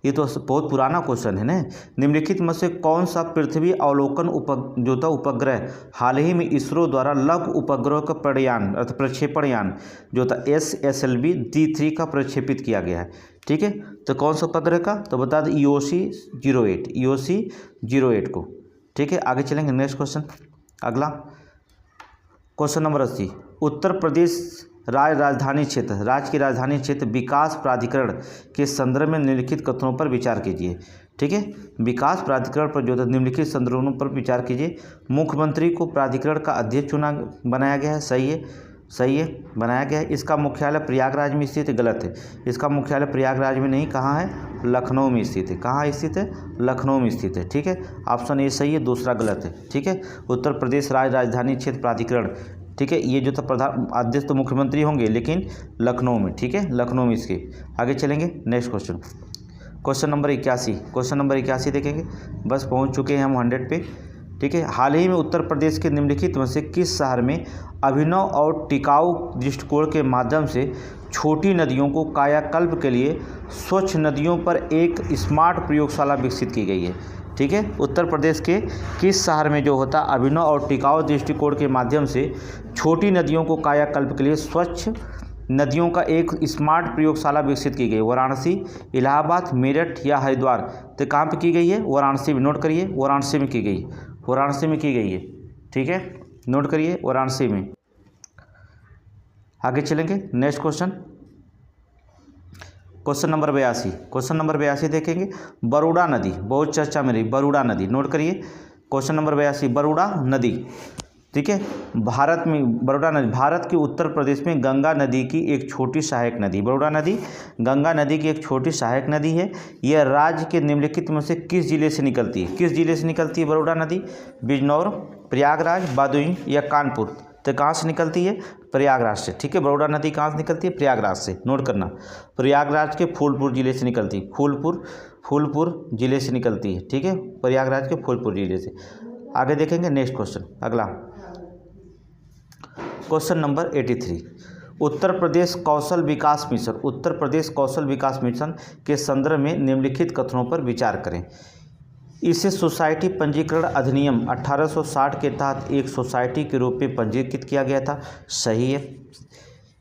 ये तो बहुत पुराना क्वेश्चन है ना। निम्नलिखित में से कौन सा पृथ्वी अवलोकन उपग्रह हाल ही में इसरो द्वारा लघु उपग्रह का प्रक्षेपण यान जो था SSLV D3 का प्रक्षेपित किया गया है? ठीक है, तो कौन सा उपग्रह का? तो बता दें EOC 08 को। ठीक है, आगे चलेंगे, नेक्स्ट क्वेश्चन अगला। Question number 80। उत्तर प्रदेश राज्य की राजधानी क्षेत्र विकास प्राधिकरण के संदर्भ में निम्नलिखित कथनों पर विचार कीजिए। ठीक है, विकास प्राधिकरण पर जो निम्नलिखित संदर्भों पर विचार कीजिए। मुख्यमंत्री को प्राधिकरण का अध्यक्ष बनाया गया है। सही है, बनाया गया है। इसका मुख्यालय प्रयागराज में स्थित है। गलत है, इसका मुख्यालय प्रयागराज में नहीं, कहाँ है? लखनऊ में स्थित है। कहाँ स्थित है? लखनऊ में स्थित है। ठीक है, ऑप्शन ए सही है, दूसरा गलत है। ठीक है, उत्तर प्रदेश राज्य राजधानी क्षेत्र प्राधिकरण, ठीक है, ये जो था प्रधान अध्यक्ष तो मुख्यमंत्री होंगे लेकिन लखनऊ में। ठीक है, लखनऊ में इसके। आगे चलेंगे, नेक्स्ट क्वेश्चन। क्वेश्चन नंबर 81 देखेंगे। बस पहुंच चुके हैं हम 100 पे। ठीक है। हाल ही में उत्तर प्रदेश के निम्नलिखित में से किस शहर में अभिनव और टिकाऊ दृष्टिकोण के माध्यम से छोटी नदियों को कायाकल्प के लिए स्वच्छ नदियों पर एक स्मार्ट प्रयोगशाला विकसित की गई है। ठीक है, उत्तर प्रदेश के किस शहर में जो होता है अभिनव और टिकाऊ दृष्टिकोण के माध्यम से छोटी नदियों को कायाकल्प के लिए स्वच्छ नदियों का एक स्मार्ट प्रयोगशाला विकसित की गई? वाराणसी, इलाहाबाद, मेरठ या हरिद्वार? तो कहाँ पे की गई है? वाराणसी में। नोट करिए, वाराणसी में की गई, वाराणसी में की गई है। ठीक है, नोट करिए, वाराणसी में। आगे चलेंगे, next question, question number 82। Question number 82 देखेंगे। बरूडा नदी बहुत चर्चा में रही, बरूडा नदी। नोट करिए, क्वेश्चन नंबर 82, बरूडा नदी। ठीक है, भारत में बरूडा नदी भारत के उत्तर प्रदेश में गंगा नदी की एक छोटी सहायक नदी। बरूडा नदी गंगा नदी की एक छोटी सहायक नदी है। यह राज्य के निम्नलिखित में से किस जिले से निकलती है? किस जिले से निकलती है बरूडा नदी? बिजनौर, प्रयागराज, भदोही या कानपुर? तो कहाँ से निकलती है? प्रयागराज से। ठीक है, बरूडा नदी कहाँ से निकलती है? प्रयागराज से। नोट करना, प्रयागराज के फूलपुर जिले से निकलती है। फूलपुर जिले से निकलती है। ठीक है, प्रयागराज के फूलपुर जिले से। आगे देखेंगे, नेक्स्ट क्वेश्चन, अगला क्वेश्चन नंबर 83। उत्तर प्रदेश कौशल विकास मिशन के संदर्भ में निम्नलिखित कथनों पर विचार करें। इसे सोसाइटी पंजीकरण अधिनियम 1860 के तहत एक सोसाइटी के रूप में पंजीकृत किया गया था। सही है।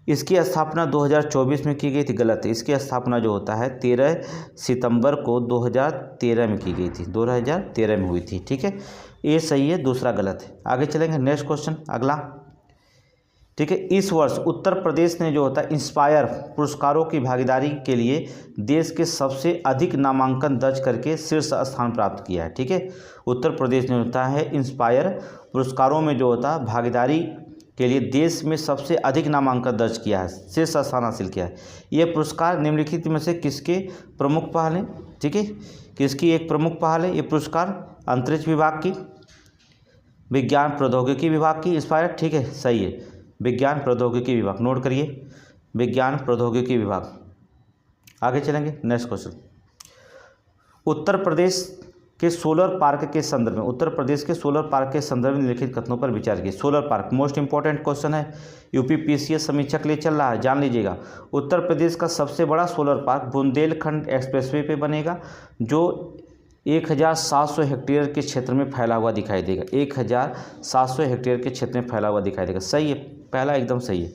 इसकी स्थापना 2024 में की गई थी। गलत है। इसकी स्थापना जो होता है 13 सितंबर को 2013 में की गई थी, 2013 में हुई थी। ठीक है, ये सही है, दूसरा गलत है। आगे चलेंगे, नेक्स्ट क्वेश्चन, अगला। ठीक है, इस वर्ष उत्तर प्रदेश ने जो होता है इंस्पायर पुरस्कारों की भागीदारी के लिए देश के सबसे अधिक नामांकन दर्ज करके शीर्ष स्थान प्राप्त किया है। ठीक है, उत्तर प्रदेश ने होता है इंस्पायर पुरस्कारों में जो होता है भागीदारी के लिए देश में सबसे अधिक नामांकन दर्ज किया है, शीर्ष स्थान हासिल किया है। यह पुरस्कार निम्नलिखित में से किसके प्रमुख पहल है? ठीक है, किसकी एक प्रमुख पहल है? ये पुरस्कार अंतरिक्ष विभाग की, विज्ञान प्रौद्योगिकी विभाग की इंस्पायर। ठीक है, सही है, विज्ञान प्रौद्योगिकी विभाग। नोट करिए, विज्ञान प्रौद्योगिकी विभाग। आगे चलेंगे, नेक्स्ट क्वेश्चन। उत्तर प्रदेश के सोलर पार्क के संदर्भ में निम्नलिखित कथनों पर विचार कीजिए। Solar park most important question है, यूपी पीसीएस समीक्षा के लिए चल रहा है, जान लीजिएगा। उत्तर प्रदेश का सबसे बड़ा सोलर पार्क बुंदेलखंड एक्सप्रेसवे पे बनेगा, जो 1700 हेक्टेयर के क्षेत्र में फैला हुआ दिखाई देगा। 1700 हेक्टेयर के क्षेत्र में फैला हुआ दिखाई देगा। सही है, पहला एकदम सही है,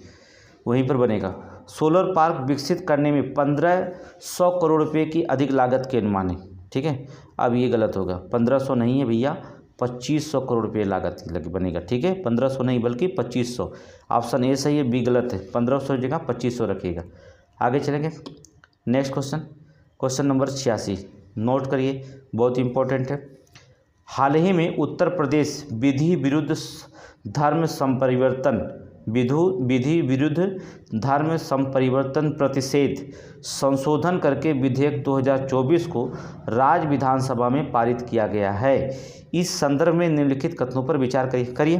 वहीं पर बनेगा। सोलर पार्क विकसित करने में 1500 करोड़ रुपए की अधिक लागत के अनुमान है। ठीक है, अब ये गलत होगा, 1500 नहीं है भैया, 2500 करोड़ रुपये लागत लग बनेगा। ठीक है, 1500 नहीं बल्कि 2500। ऑप्शन ए सही है, बी गलत है, 1500 जगह 2500 रखिएगा। आगे चलेंगे, next question, question number 86। Note करिए, बहुत इंपॉर्टेंट है। हाल ही में उत्तर प्रदेश विधि विरुद्ध धर्म संपरिवर्तन प्रतिषेध संशोधन करके विधेयक 2024 को राज्य विधानसभा में पारित किया गया है। इस संदर्भ में निम्नलिखित कथनों पर विचार करिए।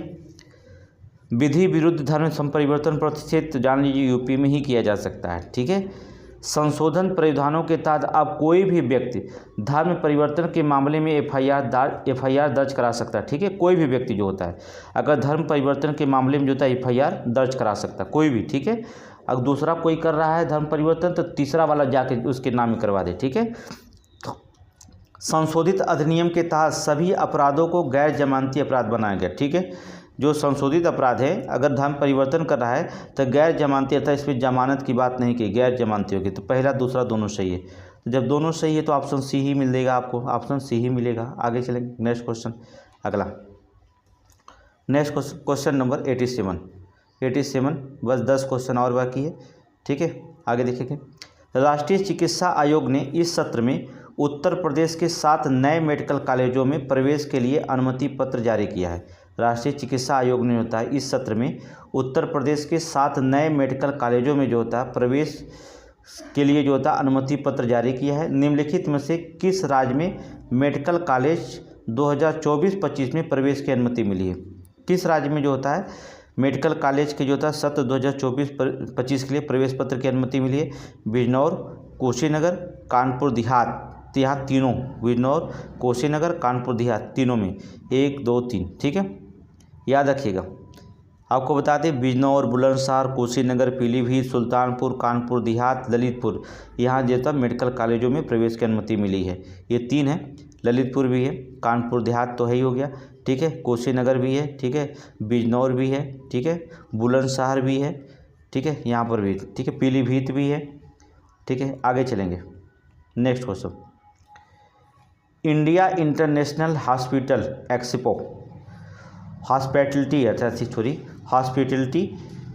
विधि विरुद्ध धर्म संपरिवर्तन प्रतिषेध तो जान लीजिए यूपी में ही किया जा सकता है। ठीक है, संशोधन प्रावधानों के तहत अब कोई भी व्यक्ति धर्म परिवर्तन के मामले में एफआईआर दर्ज करा सकता है। ठीक है, कोई भी व्यक्ति जो होता है अगर धर्म परिवर्तन के मामले में जो होता है एफआईआर दर्ज करा सकता है कोई भी। ठीक है, अगर दूसरा कोई कर रहा है धर्म परिवर्तन तो तीसरा वाला जाके उसके नाम में करवा दे। ठीक है, संशोधित अधिनियम के तहत सभी अपराधों को गैर जमानती अपराध बनाया गया। ठीक है, जो संशोधित अपराध है अगर धर्म परिवर्तन कर रहा है तो गैर जमानती अर्थात इसमें जमानत की बात नहीं की, गैर जमानती होगी। तो पहला दूसरा दोनों सही है। तो जब दोनों सही है तो ऑप्शन सी ही मिलेगा आपको, ऑप्शन सी ही मिलेगा। आगे चलेंगे, नेक्स्ट क्वेश्चन, अगला नेक्स्ट क्वेश्चन, क्वेश्चन नंबर 87। बस 10 क्वेश्चन और बाकी है। ठीक है, आगे देखेंगे। राष्ट्रीय चिकित्सा आयोग ने इस सत्र में उत्तर प्रदेश के 7 नए मेडिकल कॉलेजों में प्रवेश के लिए अनुमति पत्र जारी किया है। राष्ट्रीय चिकित्सा आयोग ने होता है इस सत्र में उत्तर प्रदेश के 7 नए मेडिकल कॉलेजों में जो होता है प्रवेश के लिए जो होता है अनुमति पत्र जारी किया है। निम्नलिखित में से किस राज्य में मेडिकल कॉलेज 2024-25 में प्रवेश की अनुमति मिली है? किस राज्य में जो होता है मेडिकल कॉलेज के जो होता है सत्र 2024-25 के लिए प्रवेश पत्र की अनुमति मिली है? बिजनौर, कुशीनगर, कानपुर देहात, देहात तीनों, बिजनौर, कुशीनगर, कानपुर देहात तीनों में 1 2 3, ठीक है, याद रखिएगा। आपको बता दें बिजनौर, बुलंदशहर, कुशीनगर, पीलीभीत, सुल्तानपुर, कानपुर देहात, ललितपुर, यहाँ जैसा मेडिकल कॉलेजों में प्रवेश की अनुमति मिली है। ये 3 है, ललितपुर भी है, कानपुर देहात तो है ही हो गया, ठीक है, कुशीनगर भी है, ठीक है, बिजनौर भी है, ठीक है, बुलंदशहर भी है, ठीक है, यहाँ पर भी, ठीक है, पीलीभीत भी है, ठीक है। आगे चलेंगे, next question. India international hospital expo, hospitality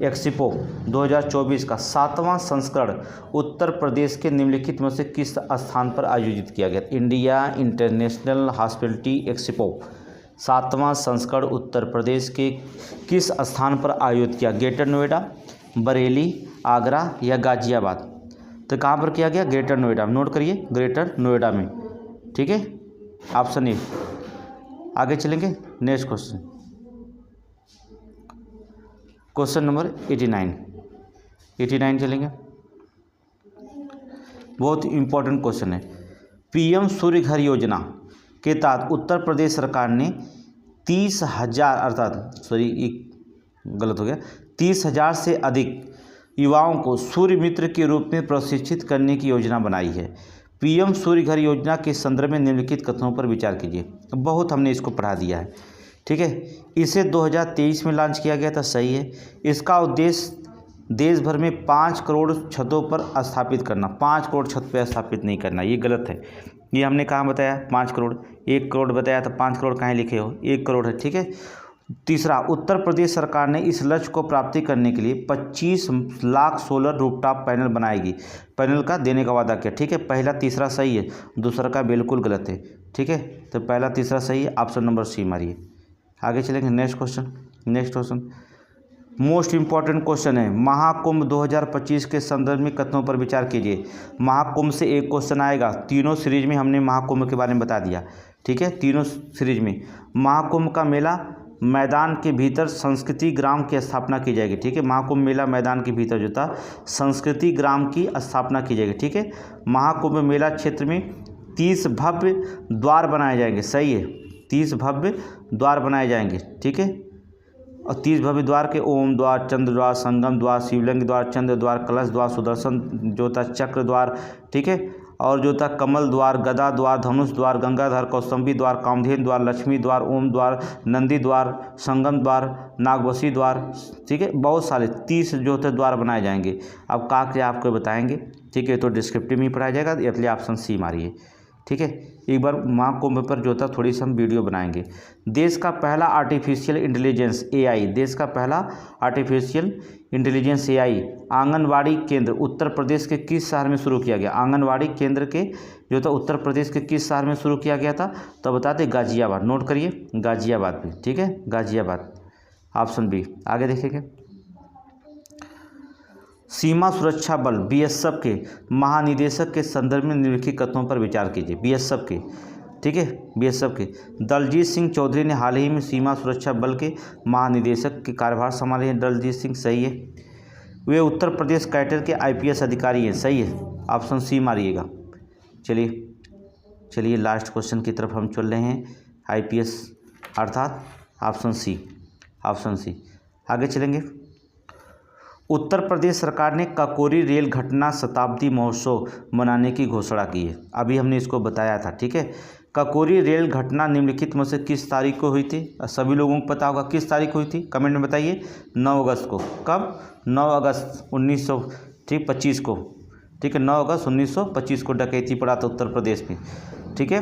expo 2024 का 7वां संस्करण उत्तर प्रदेश के निम्नलिखित में से किस स्थान पर आयोजित किया गया? इंडिया इंटरनेशनल हॉस्पिटलिटी एक्सपो 7वां संस्करण उत्तर प्रदेश के किस स्थान पर आयोजित किया? ग्रेटर नोएडा, बरेली, आगरा या गाजियाबाद? तो कहाँ पर किया गया? ग्रेटर नोएडा। नोट करिए, ग्रेटर नोएडा में, ठीक है, ऑप्शन ए। आगे चलेंगे, नेक्स्ट क्वेश्चन, क्वेश्चन नंबर 89 चलेंगे। बहुत इंपॉर्टेंट क्वेश्चन है। पीएम सूर्य घर योजना के तहत उत्तर प्रदेश सरकार ने 30,000 30,000 से अधिक युवाओं को सूर्य मित्र के रूप में प्रशिक्षित करने की योजना बनाई है। पीएम सूर्य घर योजना के संदर्भ में निम्नलिखित कथनों पर विचार कीजिए। बहुत हमने इसको पढ़ा दिया है, ठीक है। इसे 2023 में लॉन्च किया गया था, सही है। इसका उद्देश्य देश भर में 5 करोड़ छतों पर स्थापित करना। 5 करोड़ छत पर स्थापित नहीं करना, ये गलत है। ये हमने कहाँ बताया? 5 करोड़, 1 करोड़ बताया था, 5 करोड़ कहाँ लिखे हो? 1 करोड़ है, ठीक है। तीसरा, उत्तर प्रदेश सरकार ने इस लक्ष्य को प्राप्ति करने के लिए 25 लाख सोलर रूफटॉप पैनल बनाएगी। पैनल का देने का वादा किया, ठीक है। पहला तीसरा सही है, दूसरा का बिल्कुल गलत है, ठीक है। तो पहला तीसरा सही है, ऑप्शन नंबर सी मारिए। आगे चलेंगे, next question most important question है। महाकुंभ 2025 के संदर्भ में कथनों पर विचार कीजिए। महाकुंभ से एक क्वेश्चन आएगा। तीनों सीरीज में हमने महाकुंभ के बारे में बता दिया, ठीक है। तीनों सीरीज में महाकुंभ का मेला मैदान के भीतर संस्कृति ग्राम की स्थापना की जाएगी, ठीक है। महाकुंभ मेला मैदान के भीतर जो था संस्कृति ग्राम की स्थापना की जाएगी, ठीक है। महाकुंभ मेला क्षेत्र में 30 भव्य द्वार बनाए जाएंगे, सही है। 30 भव्य द्वार बनाए जाएंगे, ठीक है। और 30 भव्य द्वार के ओम द्वार, चंद्र द्वार, संगम द्वार, शिवलिंग द्वार, चंद्र द्वार, कलश द्वार, सुदर्शन जो था चक्र द्वार, ठीक है। और जो था कमल द्वार, गदा द्वार, धनुष द्वार, गंगाधर, कौस्तुंभी द्वार, कामधेनु द्वार, लक्ष्मी द्वार, ओम द्वार, नंदी द्वार, संगम द्वार, नागवशी द्वार, ठीक है। बहुत सारे 30 जो थे द्वार बनाए जाएंगे। अब क्या आपको बताएंगे, ठीक है। तो डिस्क्रिप्टिव में पढ़ाया जाएगा, इसलिए ऑप्शन सी मारिए, ठीक है। एक बार महाकुंभ पर जो था थोड़ी सी हम वीडियो बनाएंगे। देश का पहला आर्टिफिशियल इंटेलिजेंस AI, देश का पहला आर्टिफिशियल इंटेलिजेंस AI आंगनवाड़ी केंद्र उत्तर प्रदेश के किस शहर में शुरू किया गया? आंगनवाड़ी केंद्र के जो था उत्तर प्रदेश के किस शहर में शुरू किया गया था? तो बता दें गाजियाबाद। नोट करिए, गाजियाबाद भी, ठीक है, गाजियाबाद, ऑप्शन बी। आगे देखेंगे, सीमा सुरक्षा बल BSF के महानिदेशक के संदर्भ में निम्नलिखित कथनों पर विचार कीजिए। BSF के, ठीक है, BSF के दलजीत सिंह चौधरी ने हाल ही में सीमा सुरक्षा बल के महानिदेशक के कार्यभार संभाले हैं। दलजीत सिंह, सही है। वे उत्तर प्रदेश कैडर के IPS अधिकारी हैं, सही है, ऑप्शन सी मारिएगा। चलिए लास्ट क्वेश्चन की तरफ हम चल रहे हैं, IPS अर्थात ऑप्शन सी। आगे चलेंगे, उत्तर प्रदेश सरकार ने काकोरी रेल घटना शताब्दी महोत्सव मनाने की घोषणा की है। अभी हमने इसको बताया था, ठीक है। काकोरी रेल घटना निम्नलिखित में से किस तारीख को हुई थी? सभी लोगों को पता होगा किस तारीख को हुई थी, कमेंट में बताइए। 9 अगस्त को। कब? 9 अगस्त 1925 को, ठीक है। 9 अगस्त 1925 को डकैती पड़ा था उत्तर प्रदेश में, ठीक है।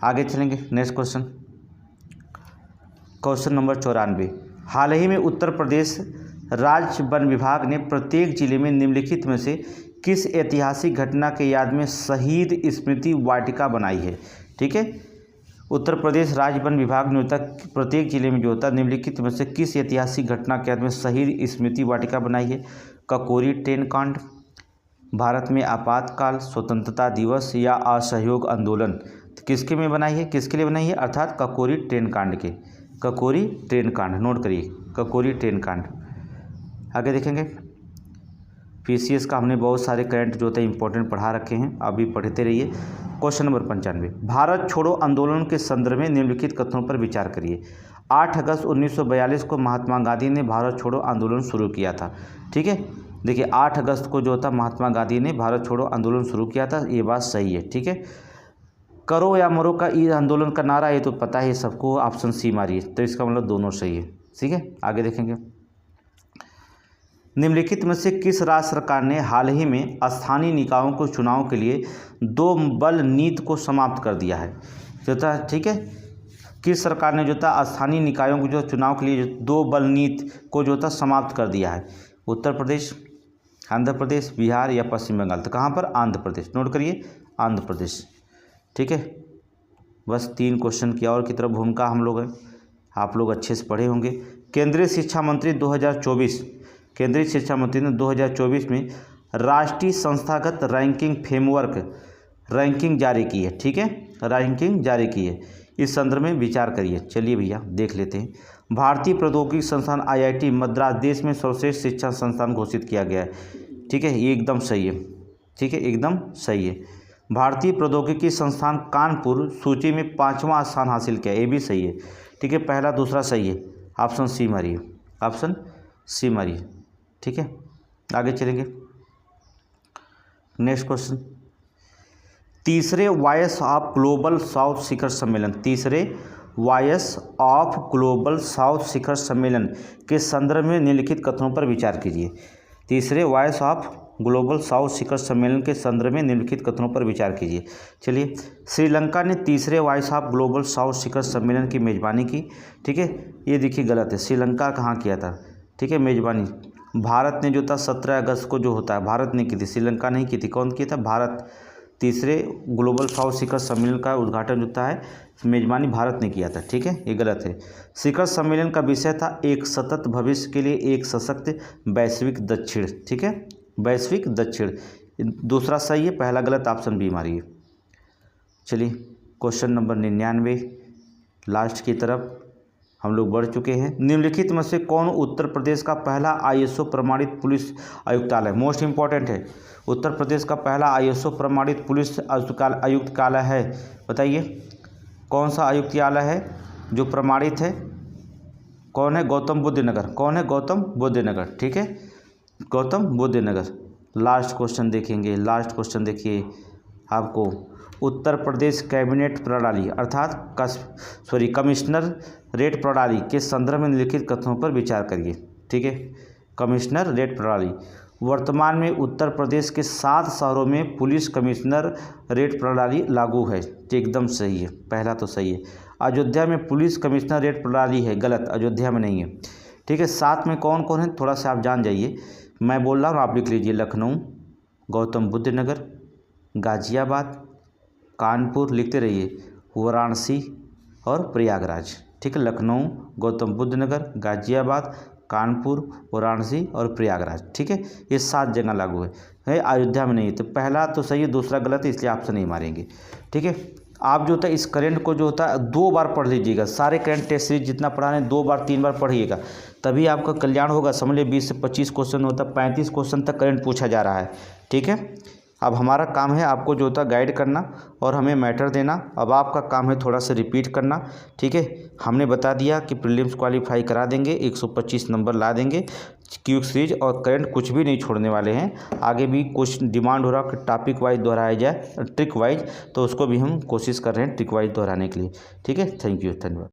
आगे चलेंगे, नेक्स्ट क्वेश्चन नंबर 94। हाल ही में उत्तर प्रदेश राज्य वन विभाग ने प्रत्येक जिले में निम्नलिखित में से किस ऐतिहासिक घटना के याद में शहीद स्मृति वाटिका बनाई है? ठीक है, उत्तर प्रदेश राज्य वन विभाग ने प्रत्येक जिले में जो होता है निम्नलिखित में से किस ऐतिहासिक घटना के याद में शहीद स्मृति वाटिका बनाई है? काकोरी ट्रेन कांड, भारत में आपातकाल, स्वतंत्रता दिवस या असहयोग आंदोलन? तो किसके में बनाई है, किसके लिए बनाई है? अर्थात काकोरी ट्रेन कांड के, काकोरी ट्रेन कांड। नोट करिए, काकोरी ट्रेन कांड। आगे देखेंगे, पीसीएस का हमने बहुत सारे करंट जो होते हैं इंपॉर्टेंट पढ़ा रखे हैं, अभी पढ़ते रहिए। क्वेश्चन नंबर 95, भारत छोड़ो आंदोलन के संदर्भ में निम्नलिखित कथनों पर विचार करिए। 8 अगस्त 1942 को महात्मा गांधी ने भारत छोड़ो आंदोलन शुरू किया था। ठीक है, देखिए 8 अगस्त को जो था महात्मा गांधी ने भारत छोड़ो आंदोलन शुरू किया था, ये बात सही है। ठीक है, करो या मरो का ये आंदोलन का नारा है तो पता है सबको, ऑप्शन सी मारिए, तो इसका मतलब दोनों सही है। ठीक है, आगे देखेंगे। निम्नलिखित में से किस राज्य सरकार ने हाल ही में स्थानीय निकायों को चुनाव के लिए 2 बल नीति को समाप्त कर दिया है? जो था, ठीक है, किस सरकार ने जो था स्थानीय निकायों को जो चुनाव के लिए 2 बल नीति को जो था समाप्त कर दिया है? उत्तर प्रदेश, आंध्र प्रदेश, बिहार या पश्चिम बंगाल? तो कहाँ पर? आंध्र प्रदेश। नोट करिए, आंध्र प्रदेश। ठीक है, बस 3 क्वेश्चन की और की तरफ भूमिका हम लोग हैं, आप लोग अच्छे से पढ़े होंगे। केंद्रीय शिक्षा मंत्री 2024, केंद्रीय शिक्षा मंत्री ने 2024 में राष्ट्रीय संस्थागत रैंकिंग फ्रेमवर्क रैंकिंग जारी की है। ठीक है, रैंकिंग जारी की है, इस संदर्भ में विचार करिए। चलिए भैया देख लेते हैं। भारतीय प्रौद्योगिकी संस्थान IIT मद्रास देश में सर्वश्रेष्ठ शिक्षा संस्थान घोषित किया गया है। ठीक है, ये एकदम सही है। ठीक है, एकदम सही है। भारतीय प्रौद्योगिकी संस्थान कानपुर सूची में 5वां स्थान हासिल किया, ये भी सही है। ठीक है, पहला दूसरा सही है, ऑप्शन सी मारिए, ऑप्शन सी मारिए। ठीक है, आगे चलेंगे। नेक्स्ट क्वेश्चन, तीसरे वॉइस ऑफ ग्लोबल साउथ शिखर सम्मेलन, तीसरे वॉइस ऑफ ग्लोबल साउथ शिखर सम्मेलन के संदर्भ में निम्नलिखित कथनों पर विचार कीजिए। तीसरे वॉइस ऑफ ग्लोबल साउथ शिखर सम्मेलन के संदर्भ में निम्नलिखित कथनों पर विचार कीजिए। चलिए, श्रीलंका ने तीसरे वॉइस ऑफ ग्लोबल साउथ शिखर सम्मेलन की मेजबानी की। ठीक है, ये देखिए गलत है, श्रीलंका कहाँ किया था? ठीक है, मेजबानी भारत ने जो था 17 अगस्त को जो होता है, भारत ने की थी, श्रीलंका नहीं की थी। कौन किया था? भारत। तीसरे ग्लोबल साउथ शिखर सम्मेलन का उद्घाटन जो था है, मेजबानी भारत ने किया था। ठीक है, ये गलत है। शिखर सम्मेलन का विषय था एक सतत भविष्य के लिए एक सशक्त वैश्विक दक्षिण। ठीक है, वैश्विक दक्षिण, दूसरा सही है, पहला गलत, ऑप्शन बी मारिए। चलिए, क्वेश्चन नंबर 99, लास्ट की तरफ हम लोग बढ़ चुके हैं। निम्नलिखित में से कौन उत्तर प्रदेश का पहला ISO प्रमाणित पुलिस आयुक्तालय? मोस्ट इंपॉर्टेंट है, उत्तर प्रदेश का पहला ISO प्रमाणित पुलिस आयुक्तालय है, बताइए कौन सा आयुक्तालय है जो प्रमाणित है? कौन है? गौतम बुद्ध नगर। कौन है? गौतम बुद्ध नगर। ठीक है, गौतम बुद्ध नगर। लास्ट क्वेश्चन देखेंगे, लास्ट क्वेश्चन देखिए आपको, उत्तर प्रदेश कैबिनेट प्रणाली अर्थात कमिश्नर रेट प्रणाली के संदर्भ में निम्नलिखित कथनों पर विचार करिए। ठीक है, कमिश्नर रेट प्रणाली, वर्तमान में उत्तर प्रदेश के 7 शहरों में पुलिस कमिश्नर रेट प्रणाली लागू है। एकदम सही है, पहला तो सही है। अयोध्या में पुलिस कमिश्नर रेट प्रणाली है, गलत, अयोध्या में नहीं है। ठीक है, 7 में कौन कौन है थोड़ा सा आप जान जाइए, मैं बोल रहा हूँ आप लिख लीजिए। लखनऊ, गौतम बुद्ध नगर, गाजियाबाद, कानपुर, लिखते रहिए, वाराणसी और प्रयागराज। ठीक है, लखनऊ, गौतम बुद्ध नगर, गाजियाबाद, कानपुर, वाराणसी और प्रयागराज। ठीक है, ये 7 जगह लागू है, अयोध्या में नहीं है। तो पहला तो सही है, दूसरा गलत है, इसलिए ऑप्शन नहीं मारेंगे। ठीक है, आप जो होता है इस करंट को जो होता है 2 बार पढ़ लीजिएगा, सारे करंट टेस्ट सीरीज जितना पढ़ा है 2 बार 3 बार पढ़िएगा, तभी आपका कल्याण होगा। समझ लीजिए 20 से 25 क्वेश्चन होता है, 35 क्वेश्चन तक करंट पूछा जा रहा है। ठीक है, अब हमारा काम है आपको जो होता है गाइड करना और हमें मैटर देना। अब आपका काम है थोड़ा सा रिपीट करना। ठीक है, हमने बता दिया कि प्रीलिम्स क्वालिफाई करा देंगे, 125 नंबर ला देंगे, क्विक सीरीज और करंट कुछ भी नहीं छोड़ने वाले हैं। आगे भी कुछ डिमांड हो रहा कि टॉपिक वाइज दोहराया जाए, ट्रिक वाइज, तो उसको भी हम कोशिश कर रहे हैं ट्रिक वाइज दोहराने के लिए। ठीक है, थैंक यू, धन्यवाद।